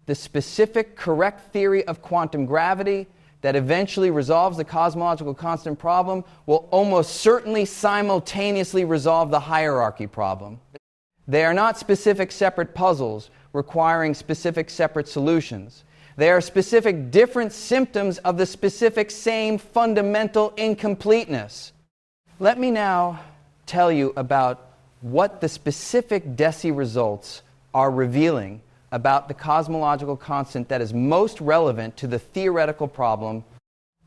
The specific correct theory of quantum gravity that eventually resolves the cosmological constant problem will almost certainly simultaneously resolve the hierarchy problem. They are not specific separate puzzles requiring specific separate solutions. They are specific different symptoms of the specific same fundamental incompleteness. Let me now tell you about what the specific DESI results are revealing about the cosmological constant that is most relevant to the theoretical problem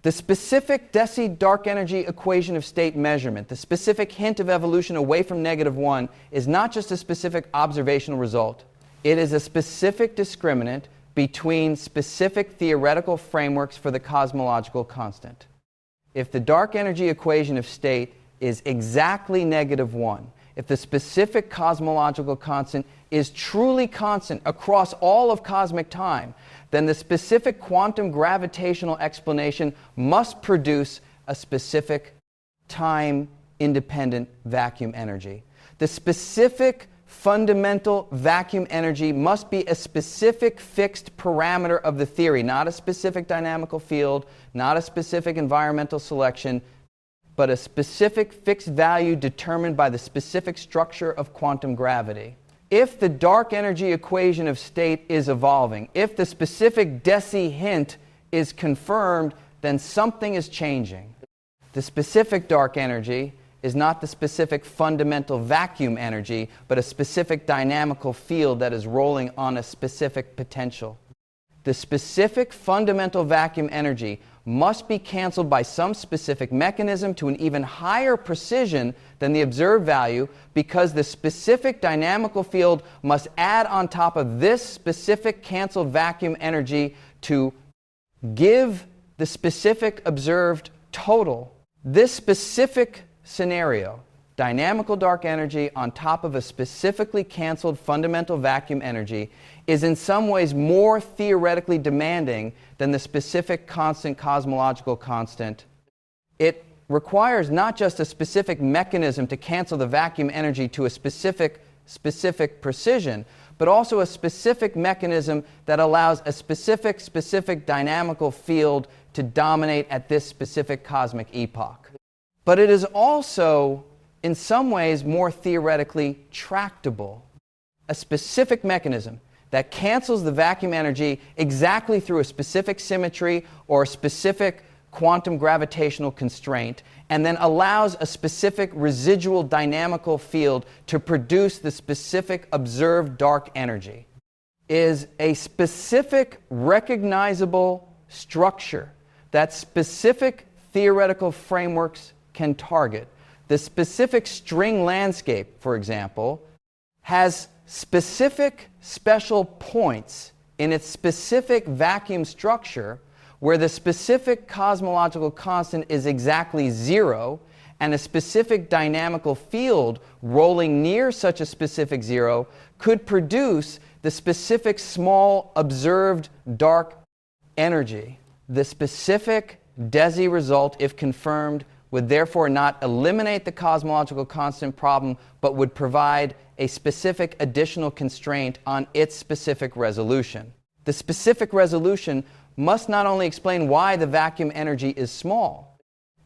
The specific DESI dark energy equation of state measurement, the specific hint of evolution away from -1, is not just a specific observational result. It is a specific discriminant between specific theoretical frameworks for the cosmological constant. If the dark energy equation of state is exactly -1, if the specific cosmological constant is truly constant across all of cosmic time, then the specific quantum gravitational explanation must produce a specific time-independent vacuum energy. The specific fundamental vacuum energy must be a specific fixed parameter of the theory, not a specific dynamical field, not a specific environmental selection, but a specific fixed value determined by the specific structure of quantum gravity. If the dark energy equation of state is evolving, if the specific DESI hint is confirmed, then something is changing. The specific dark energy is not the specific fundamental vacuum energy, but a specific dynamical field that is rolling on a specific potential. The specific fundamental vacuum energy must be canceled by some specific mechanism to an even higher precision than the observed value, because the specific dynamical field must add on top of this specific canceled vacuum energy to give the specific observed total. This specific scenario, dynamical dark energy on top of a specifically canceled fundamental vacuum energy, is in some ways more theoretically demanding than the specific constant cosmological constant. It requires not just a specific mechanism to cancel the vacuum energy to a specific precision, but also a specific mechanism that allows a specific dynamical field to dominate at this specific cosmic epoch. But it is also, in some ways, more theoretically tractable. A specific mechanism that cancels the vacuum energy exactly through a specific symmetry or a specific quantum gravitational constraint, and then allows a specific residual dynamical field to produce the specific observed dark energy, is a specific recognizable structure that specific theoretical frameworks can target. The specific string landscape, for example, has specific special points in its specific vacuum structure where the specific cosmological constant is exactly 0, and a specific dynamical field rolling near such a specific 0 could produce the specific small observed dark energy. The specific DESI result, if confirmed, would therefore not eliminate the cosmological constant problem, but would provide a specific additional constraint on its specific resolution. The specific resolution must not only explain why the vacuum energy is small,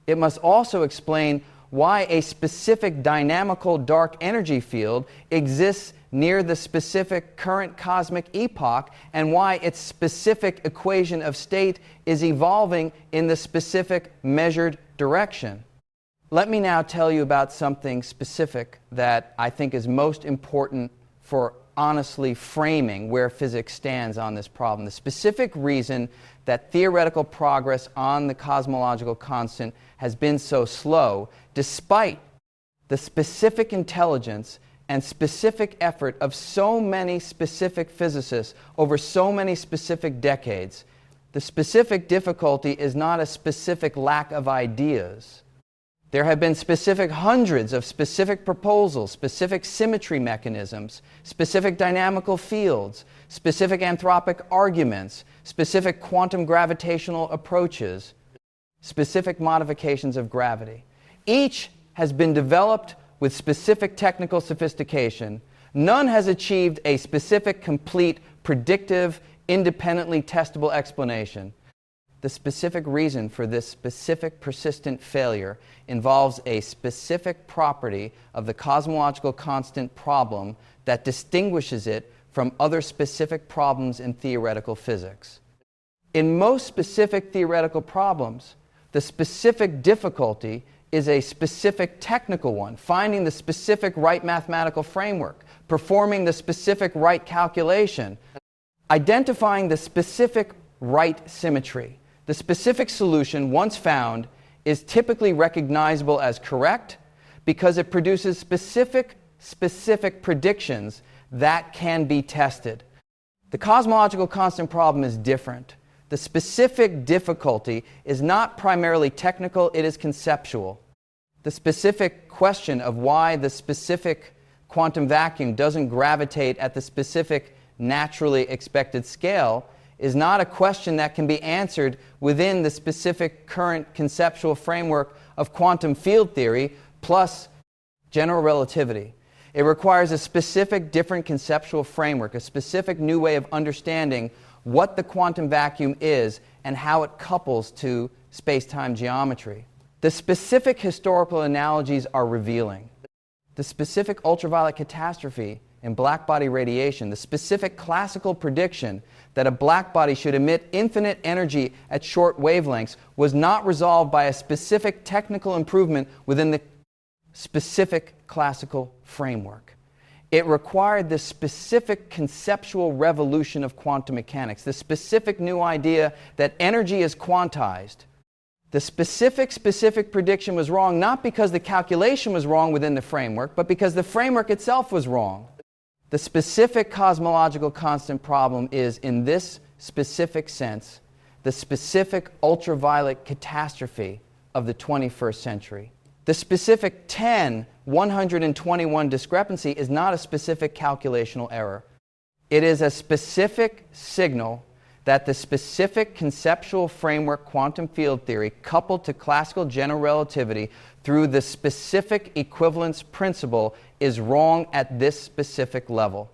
it must also explain why a specific dynamical dark energy field exists near the specific current cosmic epoch, and why its specific equation of state is evolving in the specific measured direction. Let me now tell you about something specific that I think is most important for honestly framing where physics stands on this problem. The specific reason that theoretical progress on the cosmological constant has been so slow, despite the specific intelligence and specific effort of so many specific physicists over so many specific decades. The specific difficulty is not a specific lack of ideas. There have been specific hundreds of specific proposals, specific symmetry mechanisms, specific dynamical fields, specific anthropic arguments, specific quantum gravitational approaches, specific modifications of gravity. Each has been developed with specific technical sophistication. None has achieved a specific, complete, predictive, independently testable explanation. The specific reason for this specific persistent failure involves a specific property of the cosmological constant problem that distinguishes it from other specific problems in theoretical physics. In most specific theoretical problems, the specific difficulty is a specific technical one, finding the specific right mathematical framework, performing the specific right calculation, identifying the specific right symmetry, The specific solution, once found, is typically recognizable as correct because it produces specific predictions that can be tested. The cosmological constant problem is different. The specific difficulty is not primarily technical, it is conceptual. The specific question of why the specific quantum vacuum doesn't gravitate at the specific naturally expected scale is not a question that can be answered within the specific current conceptual framework of quantum field theory plus general relativity. It requires a specific different conceptual framework, a specific new way of understanding what the quantum vacuum is and how it couples to space-time geometry. The specific historical analogies are revealing. The specific ultraviolet catastrophe in blackbody radiation, the specific classical prediction that a blackbody should emit infinite energy at short wavelengths was not resolved by a specific technical improvement within the specific classical framework. It required the specific conceptual revolution of quantum mechanics, the specific new idea that energy is quantized. The specific prediction was wrong not because the calculation was wrong within the framework, but because the framework itself was wrong. The specific cosmological constant problem is, in this specific sense, the specific ultraviolet catastrophe of the 21st century. The specific 10-121 discrepancy is not a specific calculational error. It is a specific signal that the specific conceptual framework quantum field theory coupled to classical general relativity through the specific equivalence principle is wrong at this specific level.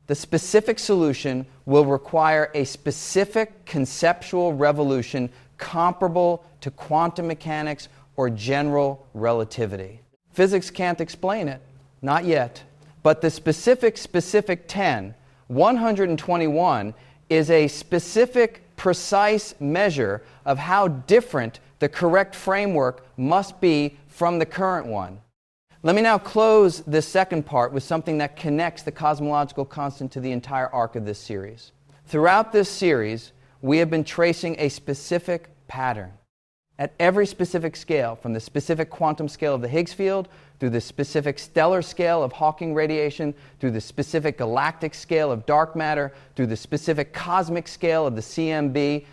The specific solution will require a specific conceptual revolution comparable to quantum mechanics or general relativity. Physics can't explain it, not yet. But the specific 10-121 is a specific, precise measure of how different the correct framework must be from the current one. Let me now close this second part with something that connects the cosmological constant to the entire arc of this series. Throughout this series, we have been tracing a specific pattern. At every specific scale, from the specific quantum scale of the Higgs field, through the specific stellar scale of Hawking radiation, through the specific galactic scale of dark matter, through the specific cosmic scale of the CMB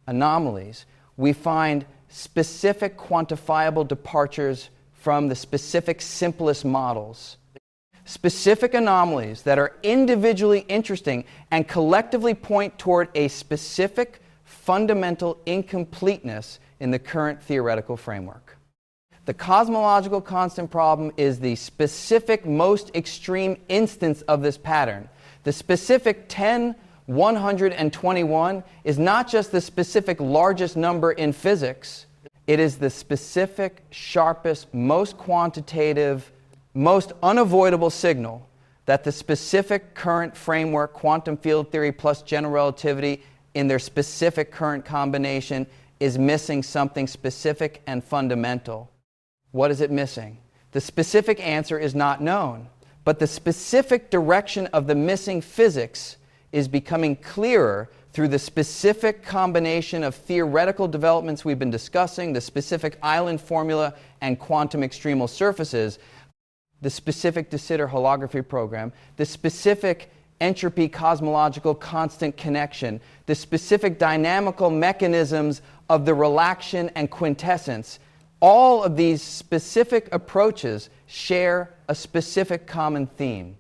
anomalies, we find specific quantifiable departures from the specific simplest models. Specific anomalies that are individually interesting and collectively point toward a specific fundamental incompleteness in the current theoretical framework. The cosmological constant problem is the specific most extreme instance of this pattern. The specific 10-121 is not just the specific largest number in physics. It is the specific, sharpest, most quantitative, most unavoidable signal that the specific current framework, quantum field theory plus general relativity in their specific current combination is missing something specific and fundamental. What is it missing? The specific answer is not known, but the specific direction of the missing physics is becoming clearer through the specific combination of theoretical developments we've been discussing, the specific island formula and quantum extremal surfaces, the specific de Sitter holography program, the specific entropy cosmological constant connection, the specific dynamical mechanisms of the relaction and quintessence. All of these specific approaches share a specific common theme.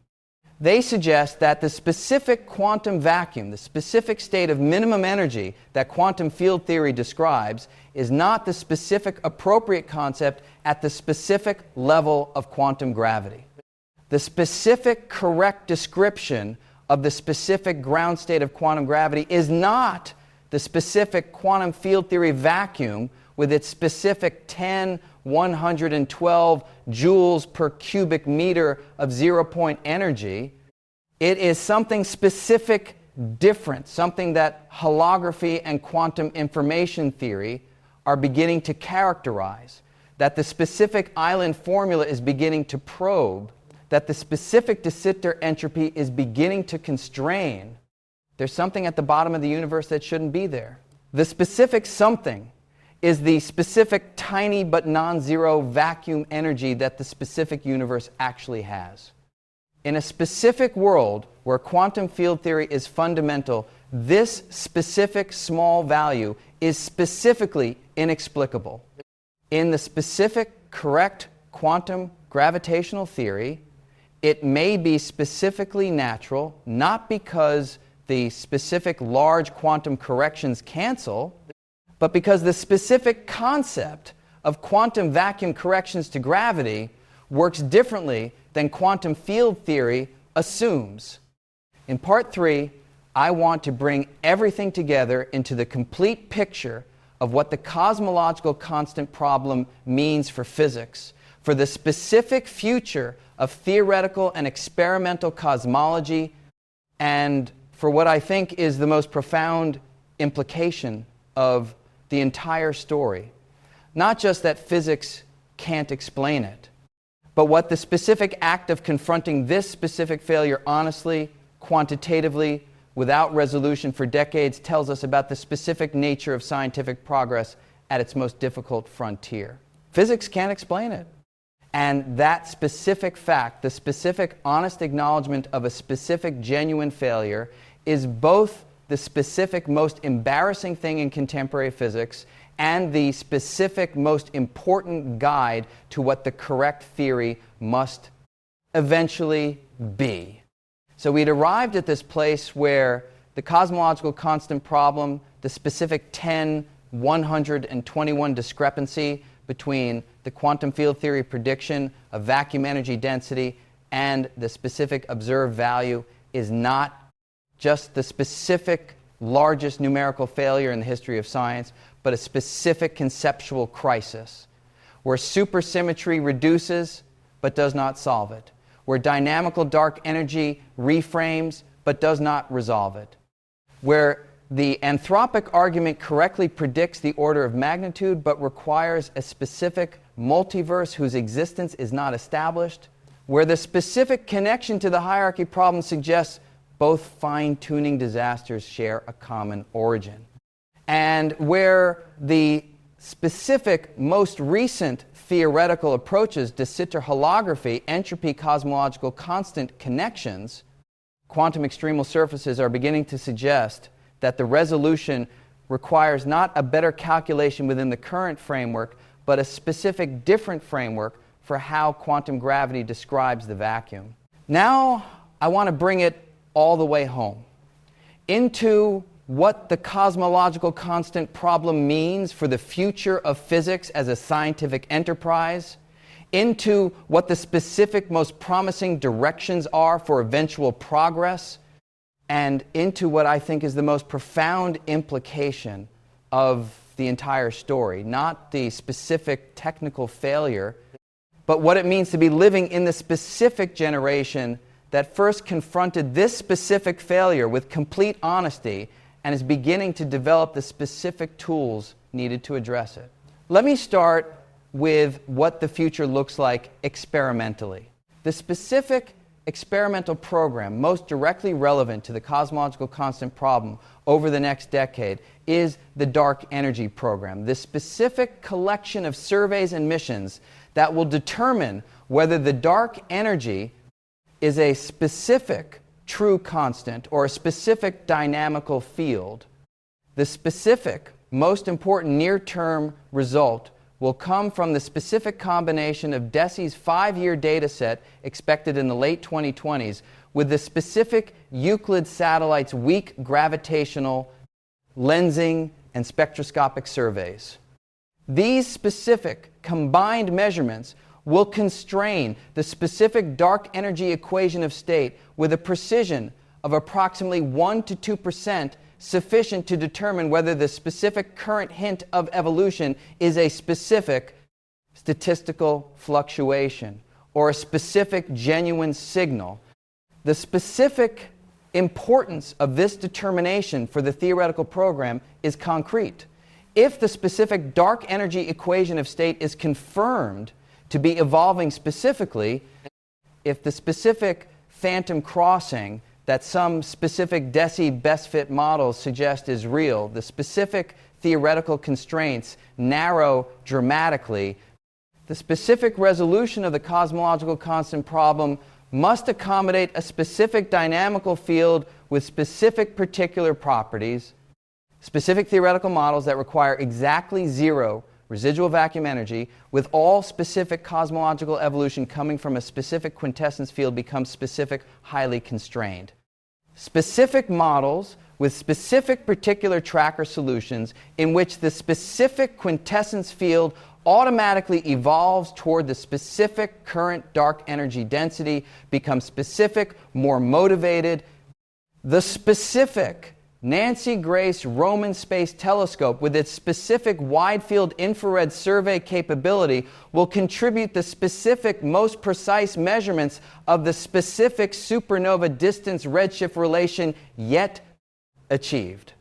They suggest that the specific quantum vacuum, the specific state of minimum energy that quantum field theory describes, is not the specific appropriate concept at the specific level of quantum gravity. The specific correct description of the specific ground state of quantum gravity is not the specific quantum field theory vacuum with its specific 10-112 joules per cubic meter of zero-point energy. It is something specific different, something that holography and quantum information theory are beginning to characterize, that the specific island formula is beginning to probe, that the specific de Sitter entropy is beginning to constrain. There's something at the bottom of the universe that shouldn't be there. The specific something is the specific tiny but non-zero vacuum energy that the specific universe actually has. In a specific world where quantum field theory is fundamental, this specific small value is specifically inexplicable. In the specific correct quantum gravitational theory, it may be specifically natural, not because the specific large quantum corrections cancel, but because the specific concept of quantum vacuum corrections to gravity works differently than quantum field theory assumes. In part 3, I want to bring everything together into the complete picture of what the cosmological constant problem means for physics, for the specific future of theoretical and experimental cosmology, and for what I think is the most profound implication of the entire story. Not just that physics can't explain it, but what the specific act of confronting this specific failure honestly, quantitatively, without resolution for decades tells us about the specific nature of scientific progress at its most difficult frontier. Physics can't explain it. And that specific fact, the specific honest acknowledgement of a specific genuine failure, is both the specific most embarrassing thing in contemporary physics and the specific most important guide to what the correct theory must eventually be. So we'd arrived at this place where the cosmological constant problem, the specific 10, 121 discrepancy between the quantum field theory prediction of vacuum energy density and the specific observed value, is not just the specific largest numerical failure in the history of science, but a specific conceptual crisis, where supersymmetry reduces but does not solve it, where dynamical dark energy reframes but does not resolve it, where the anthropic argument correctly predicts the order of magnitude but requires a specific multiverse whose existence is not established, where the specific connection to the hierarchy problem suggests both fine-tuning disasters share a common origin, and where the specific most recent theoretical approaches de Sitter holography, entropy cosmological constant connections, quantum extremal surfaces are beginning to suggest that the resolution requires not a better calculation within the current framework, but a specific different framework for how quantum gravity describes the vacuum. Now I want to bring it all the way home into what the cosmological constant problem means for the future of physics as a scientific enterprise, into what the specific most promising directions are for eventual progress, and into what I think is the most profound implication of the entire story. Not the specific technical failure, but what it means to be living in the specific generation that first confronted this specific failure with complete honesty and is beginning to develop the specific tools needed to address it. Let me start with what the future looks like experimentally. The specific experimental program most directly relevant to the cosmological constant problem over the next decade is the dark energy program, the specific collection of surveys and missions that will determine whether the dark energy is a specific true constant or a specific dynamical field. The specific, most important near-term result will come from the specific combination of DESI's 5-year data set expected in the late 2020s with the specific Euclid satellite's weak gravitational lensing and spectroscopic surveys. These specific combined measurements will constrain the specific dark energy equation of state with a precision of approximately 1 to 2%, sufficient to determine whether the specific current hint of evolution is a specific statistical fluctuation or a specific genuine signal. The specific importance of this determination for the theoretical program is concrete. If the specific dark energy equation of state is confirmed to be evolving specifically, if the specific phantom crossing that some specific best fit models suggest is real, the specific theoretical constraints narrow dramatically, the specific resolution of the cosmological constant problem must accommodate a specific dynamical field with specific particular properties, specific theoretical models that require exactly zero residual vacuum energy, with all specific cosmological evolution coming from a specific quintessence field, becomes specific, highly constrained. Specific models with specific particular tracker solutions in which the specific quintessence field automatically evolves toward the specific current dark energy density, becomes specific, more motivated. The specific Nancy Grace Roman Space Telescope, with its specific wide-field infrared survey capability, will contribute the specific, most precise measurements of the specific supernova distance redshift relation yet achieved.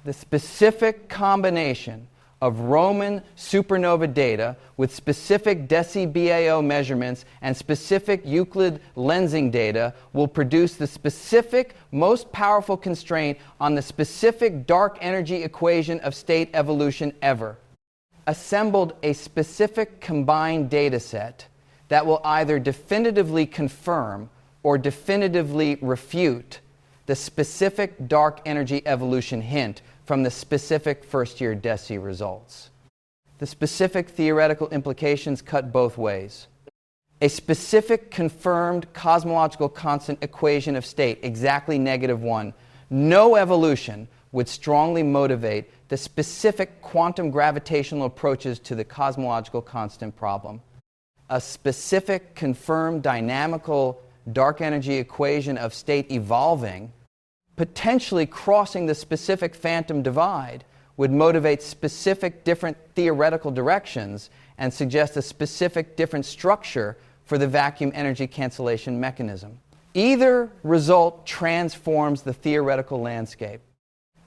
The specific combination of Roman supernova data with specific deci-BAO measurements and specific Euclid lensing data will produce the specific, most powerful constraint on the specific dark energy equation of state evolution ever. Assembled a specific combined data set that will either definitively confirm or definitively refute the specific dark energy evolution hint from the specific first-year DESI results. The specific theoretical implications cut both ways. A specific confirmed cosmological constant equation of state, exactly -1, no evolution would strongly motivate the specific quantum gravitational approaches to the cosmological constant problem. A specific confirmed dynamical dark energy equation of state evolving, potentially crossing the specific phantom divide, would motivate specific different theoretical directions and suggest a specific different structure for the vacuum energy cancellation mechanism. Either result transforms the theoretical landscape.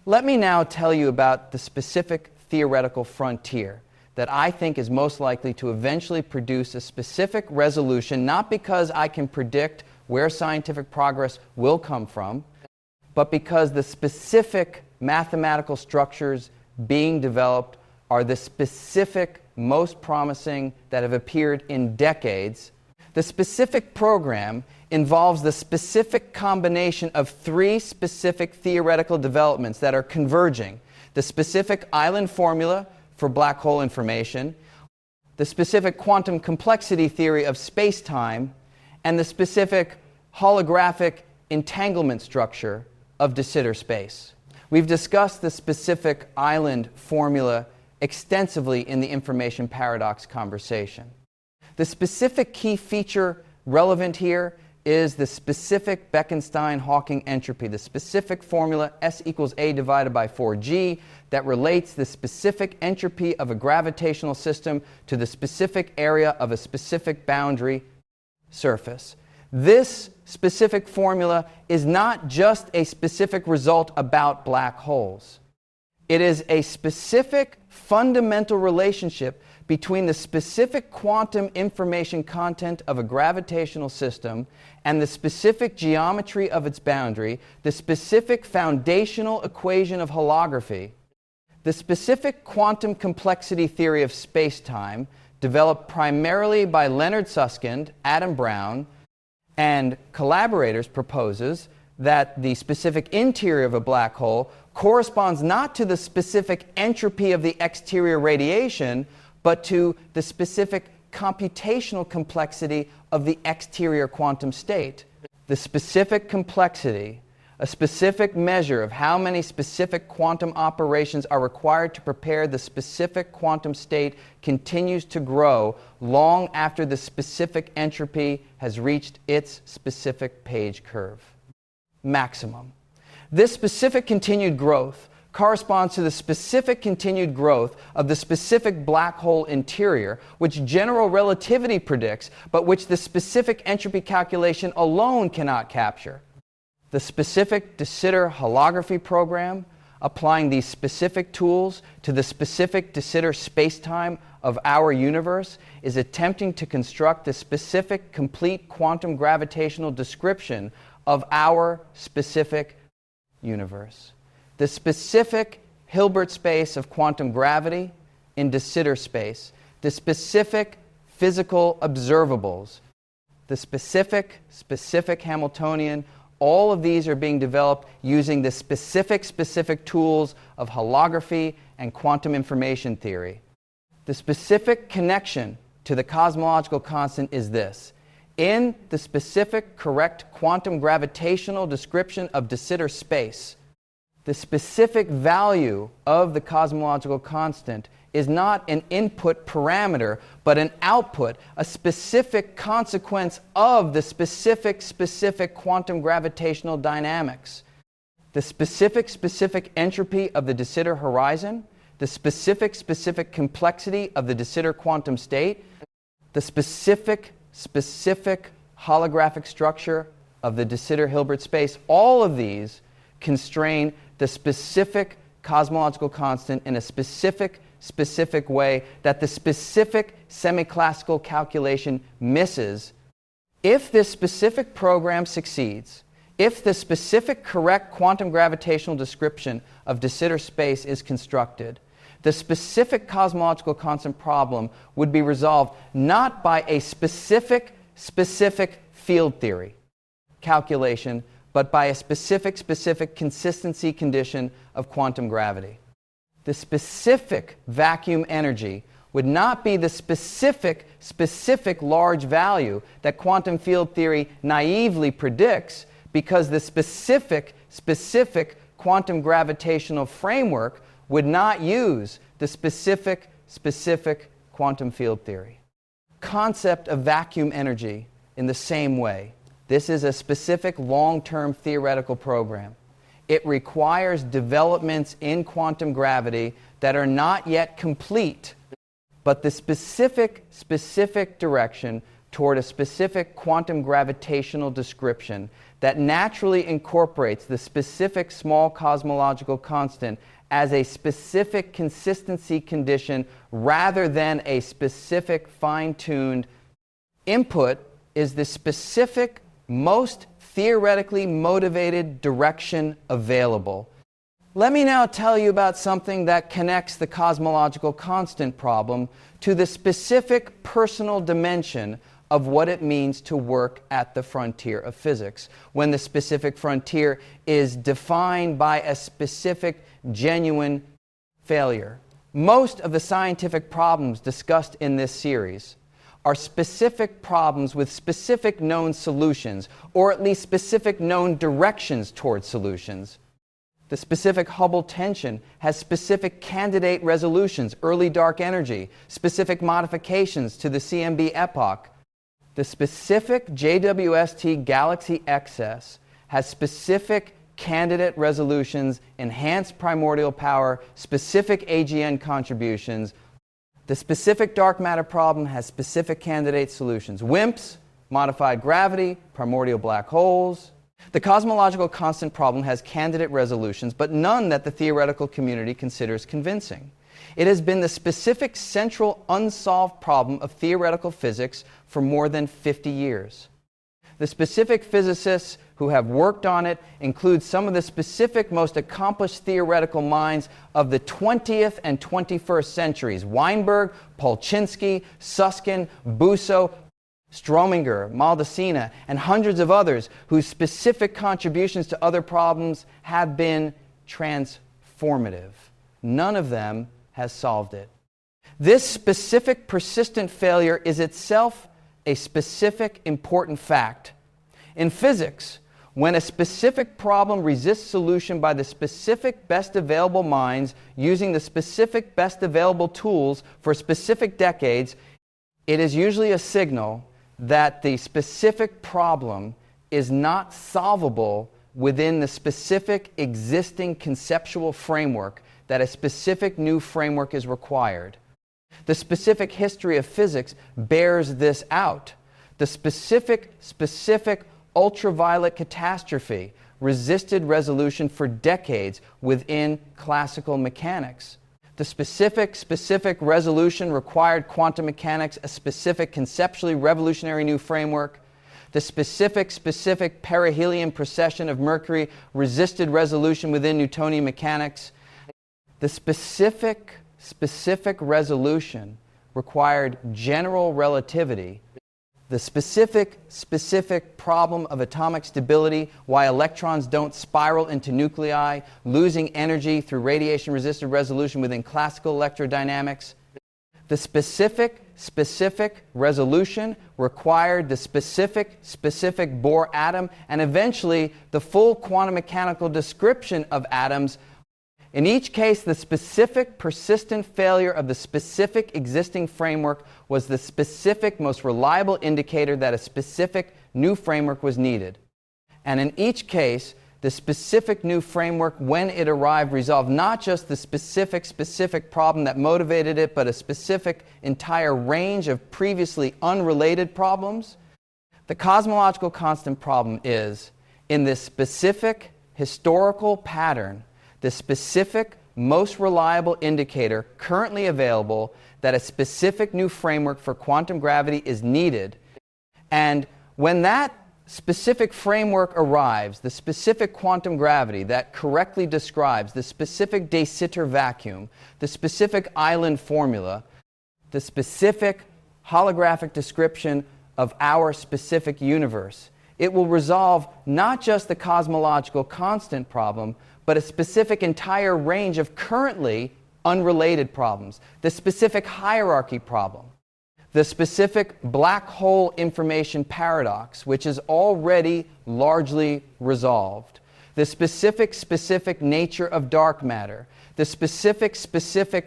Let me now tell you about the specific theoretical frontier that I think is most likely to eventually produce a specific resolution, not because I can predict where scientific progress will come from, but because the specific mathematical structures being developed are the specific most promising that have appeared in decades. The specific program involves the specific combination of three specific theoretical developments that are converging: the specific island formula for black hole information, the specific quantum complexity theory of space-time, and the specific holographic entanglement structure of de Sitter space. We've discussed the specific island formula extensively in the information paradox conversation. The specific key feature relevant here is the specific Bekenstein-Hawking entropy, the specific formula S equals A divided by 4G that relates the specific entropy of a gravitational system to the specific area of a specific boundary surface. This specific formula is not just a specific result about black holes. It is a specific fundamental relationship between the specific quantum information content of a gravitational system and the specific geometry of its boundary, the specific foundational equation of holography, the specific quantum complexity theory of space-time, developed primarily by Leonard Susskind, Adam Brown, and collaborators, proposes that the specific interior of a black hole corresponds not to the specific entropy of the exterior radiation, but to the specific computational complexity of the exterior quantum state. The specific complexity, a specific measure of how many specific quantum operations are required to prepare the specific quantum state, continues to grow long after the specific entropy has reached its specific page curve maximum. This specific continued growth corresponds to the specific continued growth of the specific black hole interior, which general relativity predicts, but which the specific entropy calculation alone cannot capture. The specific de Sitter holography program, applying these specific tools to the specific de Sitter spacetime of our universe, is attempting to construct the specific complete quantum gravitational description of our specific universe. The specific Hilbert space of quantum gravity in de Sitter space, the specific physical observables, the specific Hamiltonian, all of these are being developed using the specific tools of holography and quantum information theory. The specific connection to the cosmological constant is this. In the specific correct quantum gravitational description of de Sitter space, the specific value of the cosmological constant is not an input parameter, but an output, a specific consequence of the specific quantum gravitational dynamics. The specific entropy of the de Sitter horizon, the specific complexity of the de Sitter quantum state, the specific holographic structure of the de Sitter Hilbert space, all of these constrain the specific cosmological constant in a specific way that the specific semi-classical calculation misses. If this specific program succeeds, if the specific correct quantum gravitational description of de Sitter space is constructed, the specific cosmological constant problem would be resolved not by a specific field theory calculation, but by a specific consistency condition of quantum gravity. The specific vacuum energy would not be the specific large value that quantum field theory naively predicts, because the specific quantum gravitational framework would not use the specific quantum field theory. Concept of vacuum energy in the same way. This is a specific long-term theoretical program. It requires developments in quantum gravity that are not yet complete, but the specific direction toward a specific quantum gravitational description that naturally incorporates the specific small cosmological constant as a specific consistency condition rather than a specific fine-tuned input is the specific, most theoretically motivated direction available. Let me now tell you about something that connects the cosmological constant problem to the specific personal dimension of what it means to work at the frontier of physics, when the specific frontier is defined by a specific, genuine failure. Most of the scientific problems discussed in this series are specific problems with specific known solutions, or at least specific known directions towards solutions. The specific Hubble tension has specific candidate resolutions, early dark energy, specific modifications to the CMB epoch. The specific JWST galaxy excess has specific candidate resolutions, enhanced primordial power, specific AGN contributions. The specific dark matter problem has specific candidate solutions. WIMPs, modified gravity, primordial black holes. The cosmological constant problem has candidate resolutions, but none that the theoretical community considers convincing. It has been the specific central unsolved problem of theoretical physics for more than 50 years. The specific physicists who have worked on it include some of the specific most accomplished theoretical minds of the 20th and 21st centuries: Weinberg, Polchinski, Susskind, Busso, Strominger, Maldacena, and hundreds of others whose specific contributions to other problems have been transformative. None of them has solved it. This specific persistent failure is itself a specific important fact. In physics, when a specific problem resists solution by the specific best available minds using the specific best available tools for specific decades, it is usually a signal that the specific problem is not solvable within the specific existing conceptual framework, that a specific new framework is required. The specific history of physics bears this out. The specific ultraviolet catastrophe resisted resolution for decades within classical mechanics. The specific resolution required quantum mechanics a specific conceptually revolutionary new framework. the specific perihelion precession of Mercury, resisted resolution within Newtonian mechanics. The specific resolution required general relativity. The specific problem of atomic stability, why electrons don't spiral into nuclei, losing energy through radiation-resisted resolution within classical electrodynamics. The specific resolution required the specific Bohr atom, and eventually the full quantum mechanical description of atoms. In each case, the specific persistent failure of the specific existing framework was the specific most reliable indicator that a specific new framework was needed. And in each case, the specific new framework, when it arrived, resolved not just the specific problem that motivated it, but a specific entire range of previously unrelated problems. The cosmological constant problem is, in this specific historical pattern, the specific most reliable indicator currently available that a specific new framework for quantum gravity is needed. And when that specific framework arrives, the specific quantum gravity that correctly describes the specific de Sitter vacuum, the specific island formula, the specific holographic description of our specific universe, it will resolve not just the cosmological constant problem, but a specific entire range of currently unrelated problems. The specific hierarchy problem, the specific black hole information paradox, which is already largely resolved, the specific nature of dark matter, the specific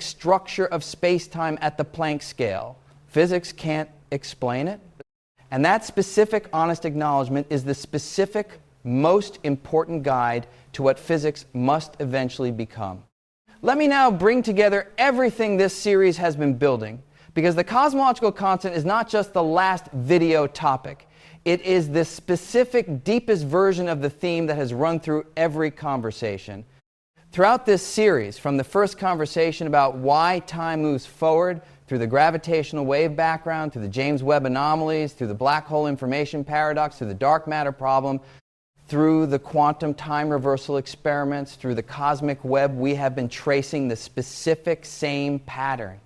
structure of space-time at the Planck scale. Physics can't explain it. And that specific honest acknowledgement is the specific most important guide to what physics must eventually become. Let me now bring together everything this series has been building, because the cosmological constant is not just the last video topic. It is the specific, deepest version of the theme that has run through every conversation. Throughout this series, from the first conversation about why time moves forward, through the gravitational wave background, through the James Webb anomalies, through the black hole information paradox, through the dark matter problem, through the quantum time reversal experiments, through the cosmic web, we have been tracing the specific same pattern.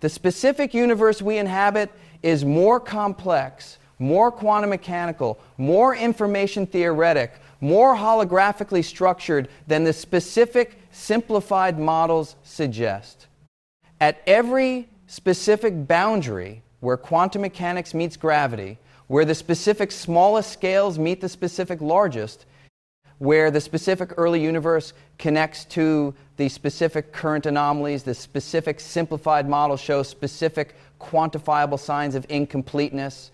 The specific universe we inhabit is more complex, more quantum mechanical, more information theoretic, more holographically structured than the specific simplified models suggest. At every specific boundary where quantum mechanics meets gravity, where the specific smallest scales meet the specific largest, where the specific early universe connects to the specific current anomalies, the specific simplified model shows specific quantifiable signs of incompleteness.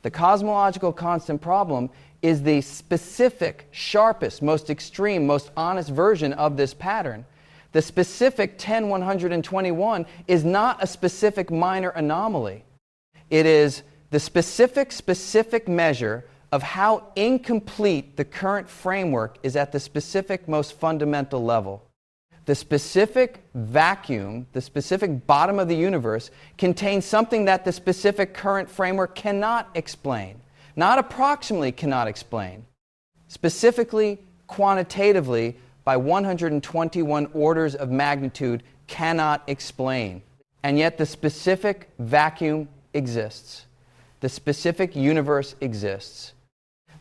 The cosmological constant problem is the specific, sharpest, most extreme, most honest version of this pattern. The specific 10-121 is not a specific minor anomaly. It is the specific measure of how incomplete the current framework is at the specific most fundamental level. The specific vacuum, the specific bottom of the universe, contains something that the specific current framework cannot explain. Not approximately cannot explain. Specifically, quantitatively, by 121 orders of magnitude, cannot explain. And yet the specific vacuum exists. The specific universe exists.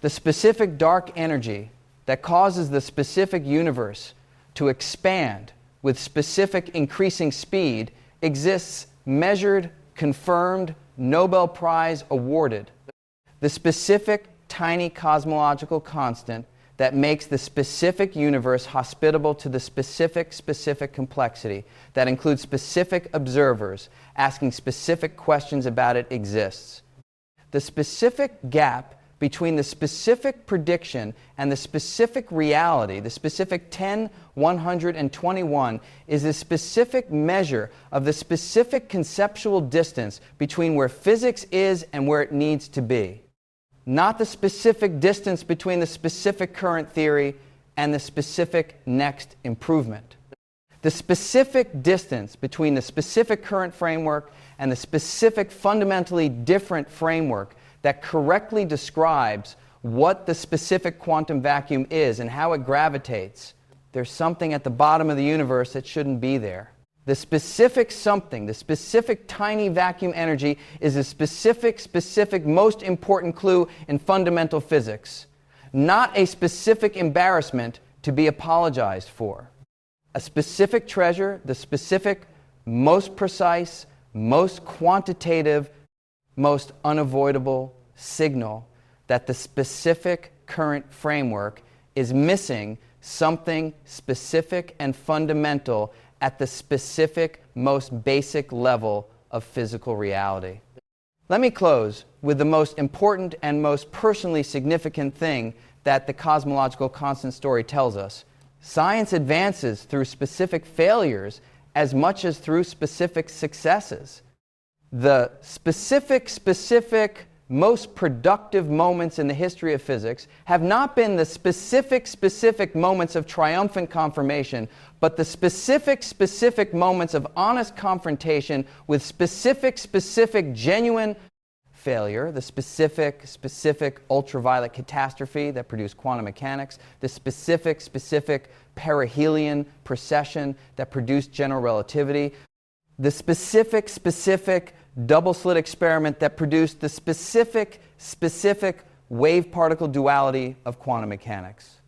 The specific dark energy that causes the specific universe to expand with specific increasing speed exists, measured, confirmed, Nobel Prize awarded. The specific tiny cosmological constant that makes the specific universe hospitable to the specific complexity, that includes specific observers asking specific questions about it, exists. The specific gap between the specific prediction and the specific reality, the specific 10-121, is the specific measure of the specific conceptual distance between where physics is and where it needs to be. Not the specific distance between the specific current theory and the specific next improvement. The specific distance between the specific current framework and the specific fundamentally different framework that correctly describes what the specific quantum vacuum is and how it gravitates, there's something at the bottom of the universe that shouldn't be there. The specific something, the specific tiny vacuum energy, is a specific, most important clue in fundamental physics, not a specific embarrassment to be apologized for. A specific treasure, the specific, most precise, most quantitative, most unavoidable signal that the specific current framework is missing something specific and fundamental at the specific, most basic level of physical reality. Let me close with the most important and most personally significant thing that the cosmological constant story tells us. Science advances through specific failures as much as through specific successes. The specific, most productive moments in the history of physics have not been the specific moments of triumphant confirmation, but the specific moments of honest confrontation with specific genuine failure, the specific ultraviolet catastrophe that produced quantum mechanics, the specific perihelion precession that produced general relativity, the specific double-slit experiment that produced the specific wave-particle duality of quantum mechanics.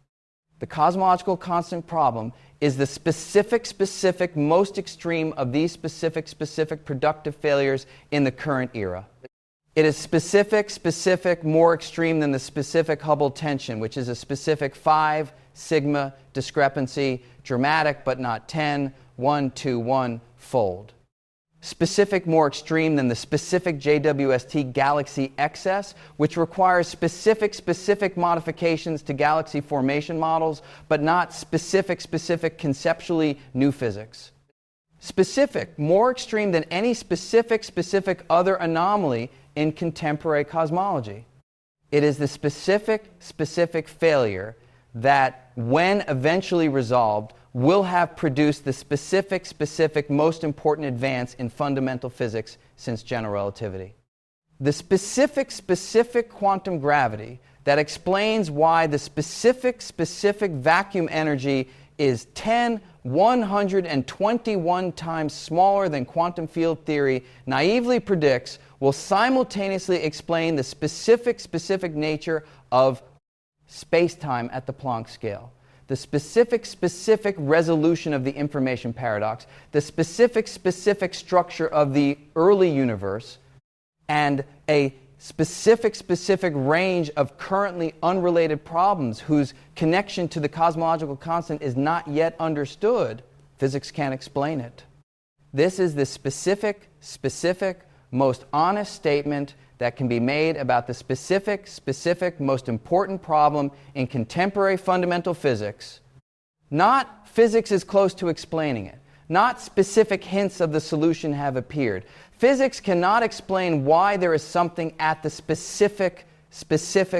The cosmological constant problem is the specific, most extreme of these specific productive failures in the current era. It is specific, more extreme than the specific Hubble tension, which is a specific 5 sigma discrepancy, dramatic but not 10, 1 to 1 fold. Specific, more extreme than the specific JWST galaxy excess, which requires specific modifications to galaxy formation models, but not specific conceptually new physics. Specific, more extreme than any specific other anomaly in contemporary cosmology. It is the specific failure that, when eventually resolved, will have produced the specific most important advance in fundamental physics since general relativity. The specific quantum gravity that explains why the specific vacuum energy is 121 times smaller than quantum field theory naively predicts will simultaneously explain the specific nature of space-time at the Planck scale. The specific resolution of the information paradox, the specific structure of the early universe, and a specific range of currently unrelated problems whose connection to the cosmological constant is not yet understood. Physics can't explain it. This is the specific, most honest statement that can be made about the specific, most important problem in contemporary fundamental physics. Not physics is close to explaining it. Not specific hints of the solution have appeared. Physics cannot explain why there is something at the specific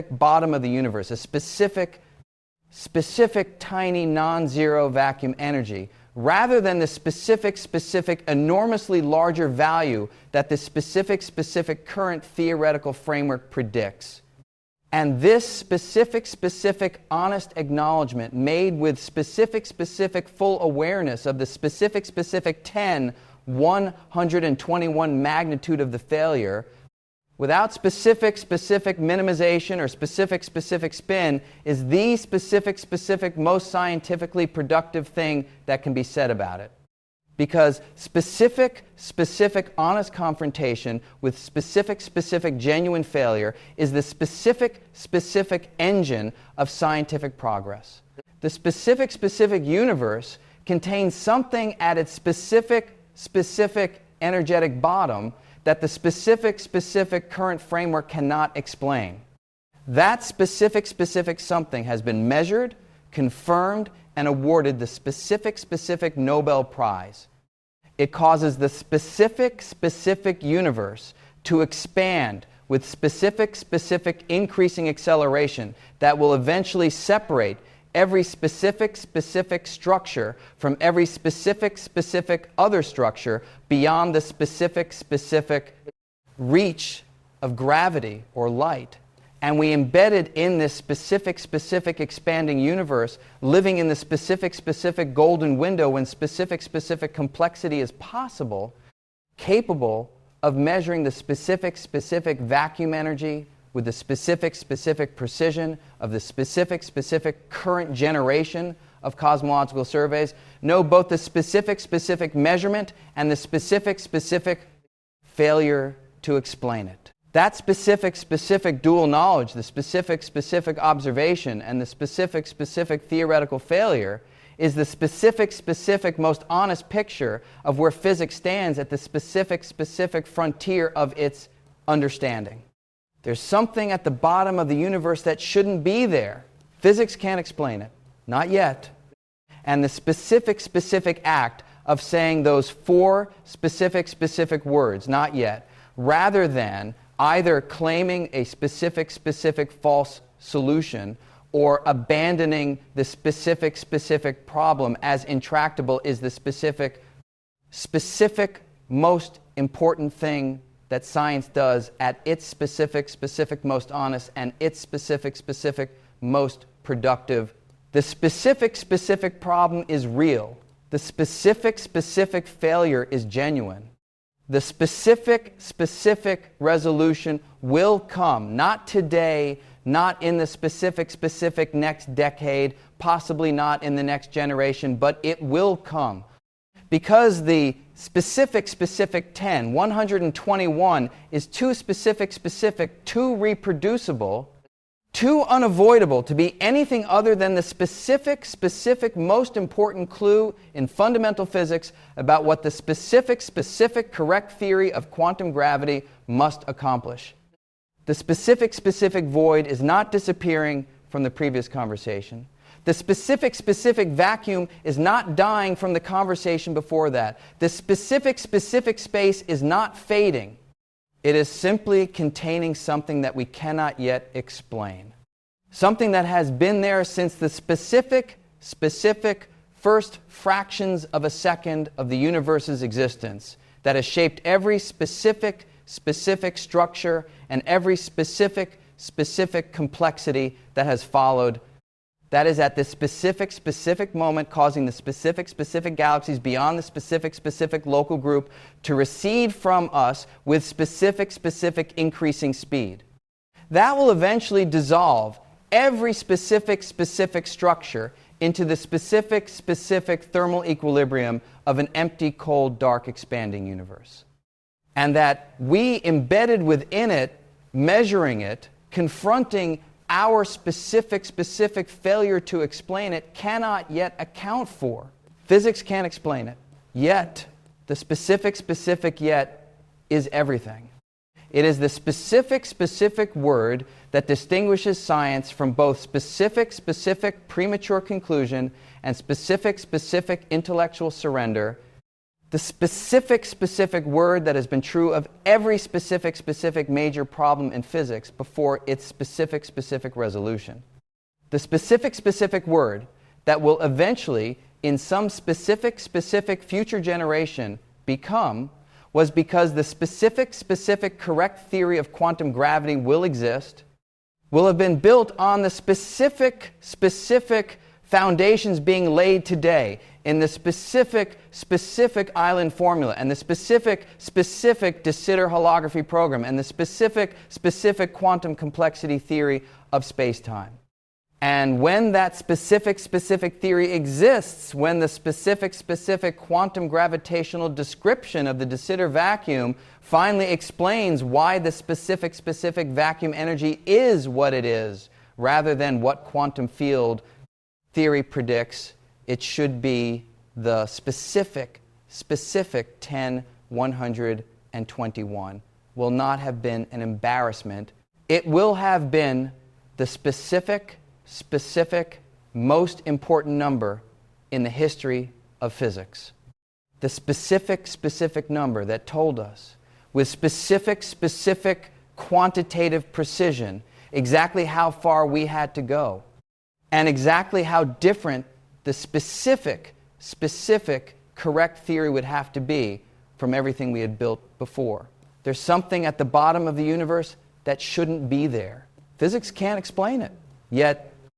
bottom of the universe, a specific tiny non-zero vacuum energy, rather than the specific enormously larger value that the specific current theoretical framework predicts. And this specific honest acknowledgement made with specific full awareness of the specific 10, 121 magnitude of the failure, without specific minimization or specific spin, is the specific most scientifically productive thing that can be said about it. Because specific honest confrontation with specific genuine failure is the specific engine of scientific progress. The specific universe contains something at its specific energetic bottom that the specific current framework cannot explain. That specific something has been measured, confirmed, and awarded the specific Nobel Prize. It causes the specific universe to expand with specific increasing acceleration that will eventually separate every specific structure from every specific other structure beyond the specific reach of gravity or light, and we embed it in this specific expanding universe, living in the specific golden window when specific complexity is possible, capable of measuring the specific vacuum energy with the specific precision of the specific current generation of cosmological surveys. No, both the specific measurement and the specific failure to explain it. That specific dual knowledge, the specific observation, and the specific theoretical failure is the specific most honest picture of where physics stands at the specific frontier of its understanding. There's something at the bottom of the universe that shouldn't be there. Physics can't explain it. Not yet. And the specific act of saying those four specific words, not yet, rather than either claiming a specific false solution or abandoning the specific problem as intractable, is the specific most important thing that science does at its specific most honest and its specific most productive. The specific problem is real. The specific failure is genuine. The specific resolution will come, not today, not in the specific next decade, possibly not in the next generation, but it will come. Because the specific 10, 121, is too specific, too reproducible, too unavoidable to be anything other than the specific most important clue in fundamental physics about what the specific correct theory of quantum gravity must accomplish. The specific void is not disappearing from the previous conversation. The specific vacuum is not dying from the conversation before that. The specific space is not fading. It is simply containing something that we cannot yet explain. Something that has been there since the specific first fractions of a second of the universe's existence, that has shaped every specific structure and every specific complexity that has followed. That is at this specific moment causing the specific galaxies beyond the specific local group to recede from us with specific increasing speed. That will eventually dissolve every specific structure into the specific thermal equilibrium of an empty, cold, dark, expanding universe. And that we, embedded within it, measuring it, confronting our specific failure to explain it, cannot yet account for. Physics can't explain it. Yet, the specific yet is everything. It is the specific word that distinguishes science from both specific premature conclusion and specific intellectual surrender. The specific word that has been true of every specific major problem in physics before its specific resolution. The specific word that will eventually, in some specific future generation, become, was because the specific correct theory of quantum gravity will exist, will have been built on the specific foundations being laid today in the specific island formula and the specific de Sitter holography program and the specific quantum complexity theory of space-time. And when that specific theory exists, when the specific quantum gravitational description of the de Sitter vacuum finally explains why the specific vacuum energy is what it is, rather than what quantum field theory predicts, it should be the specific 10, 121. Will not have been an embarrassment. It will have been the specific most important number in the history of physics. The specific number that told us with specific quantitative precision exactly how far we had to go and exactly how different the specific correct theory would have to be from everything we had built before. There's something at the bottom of the universe that shouldn't be there. Physics can't explain it, yet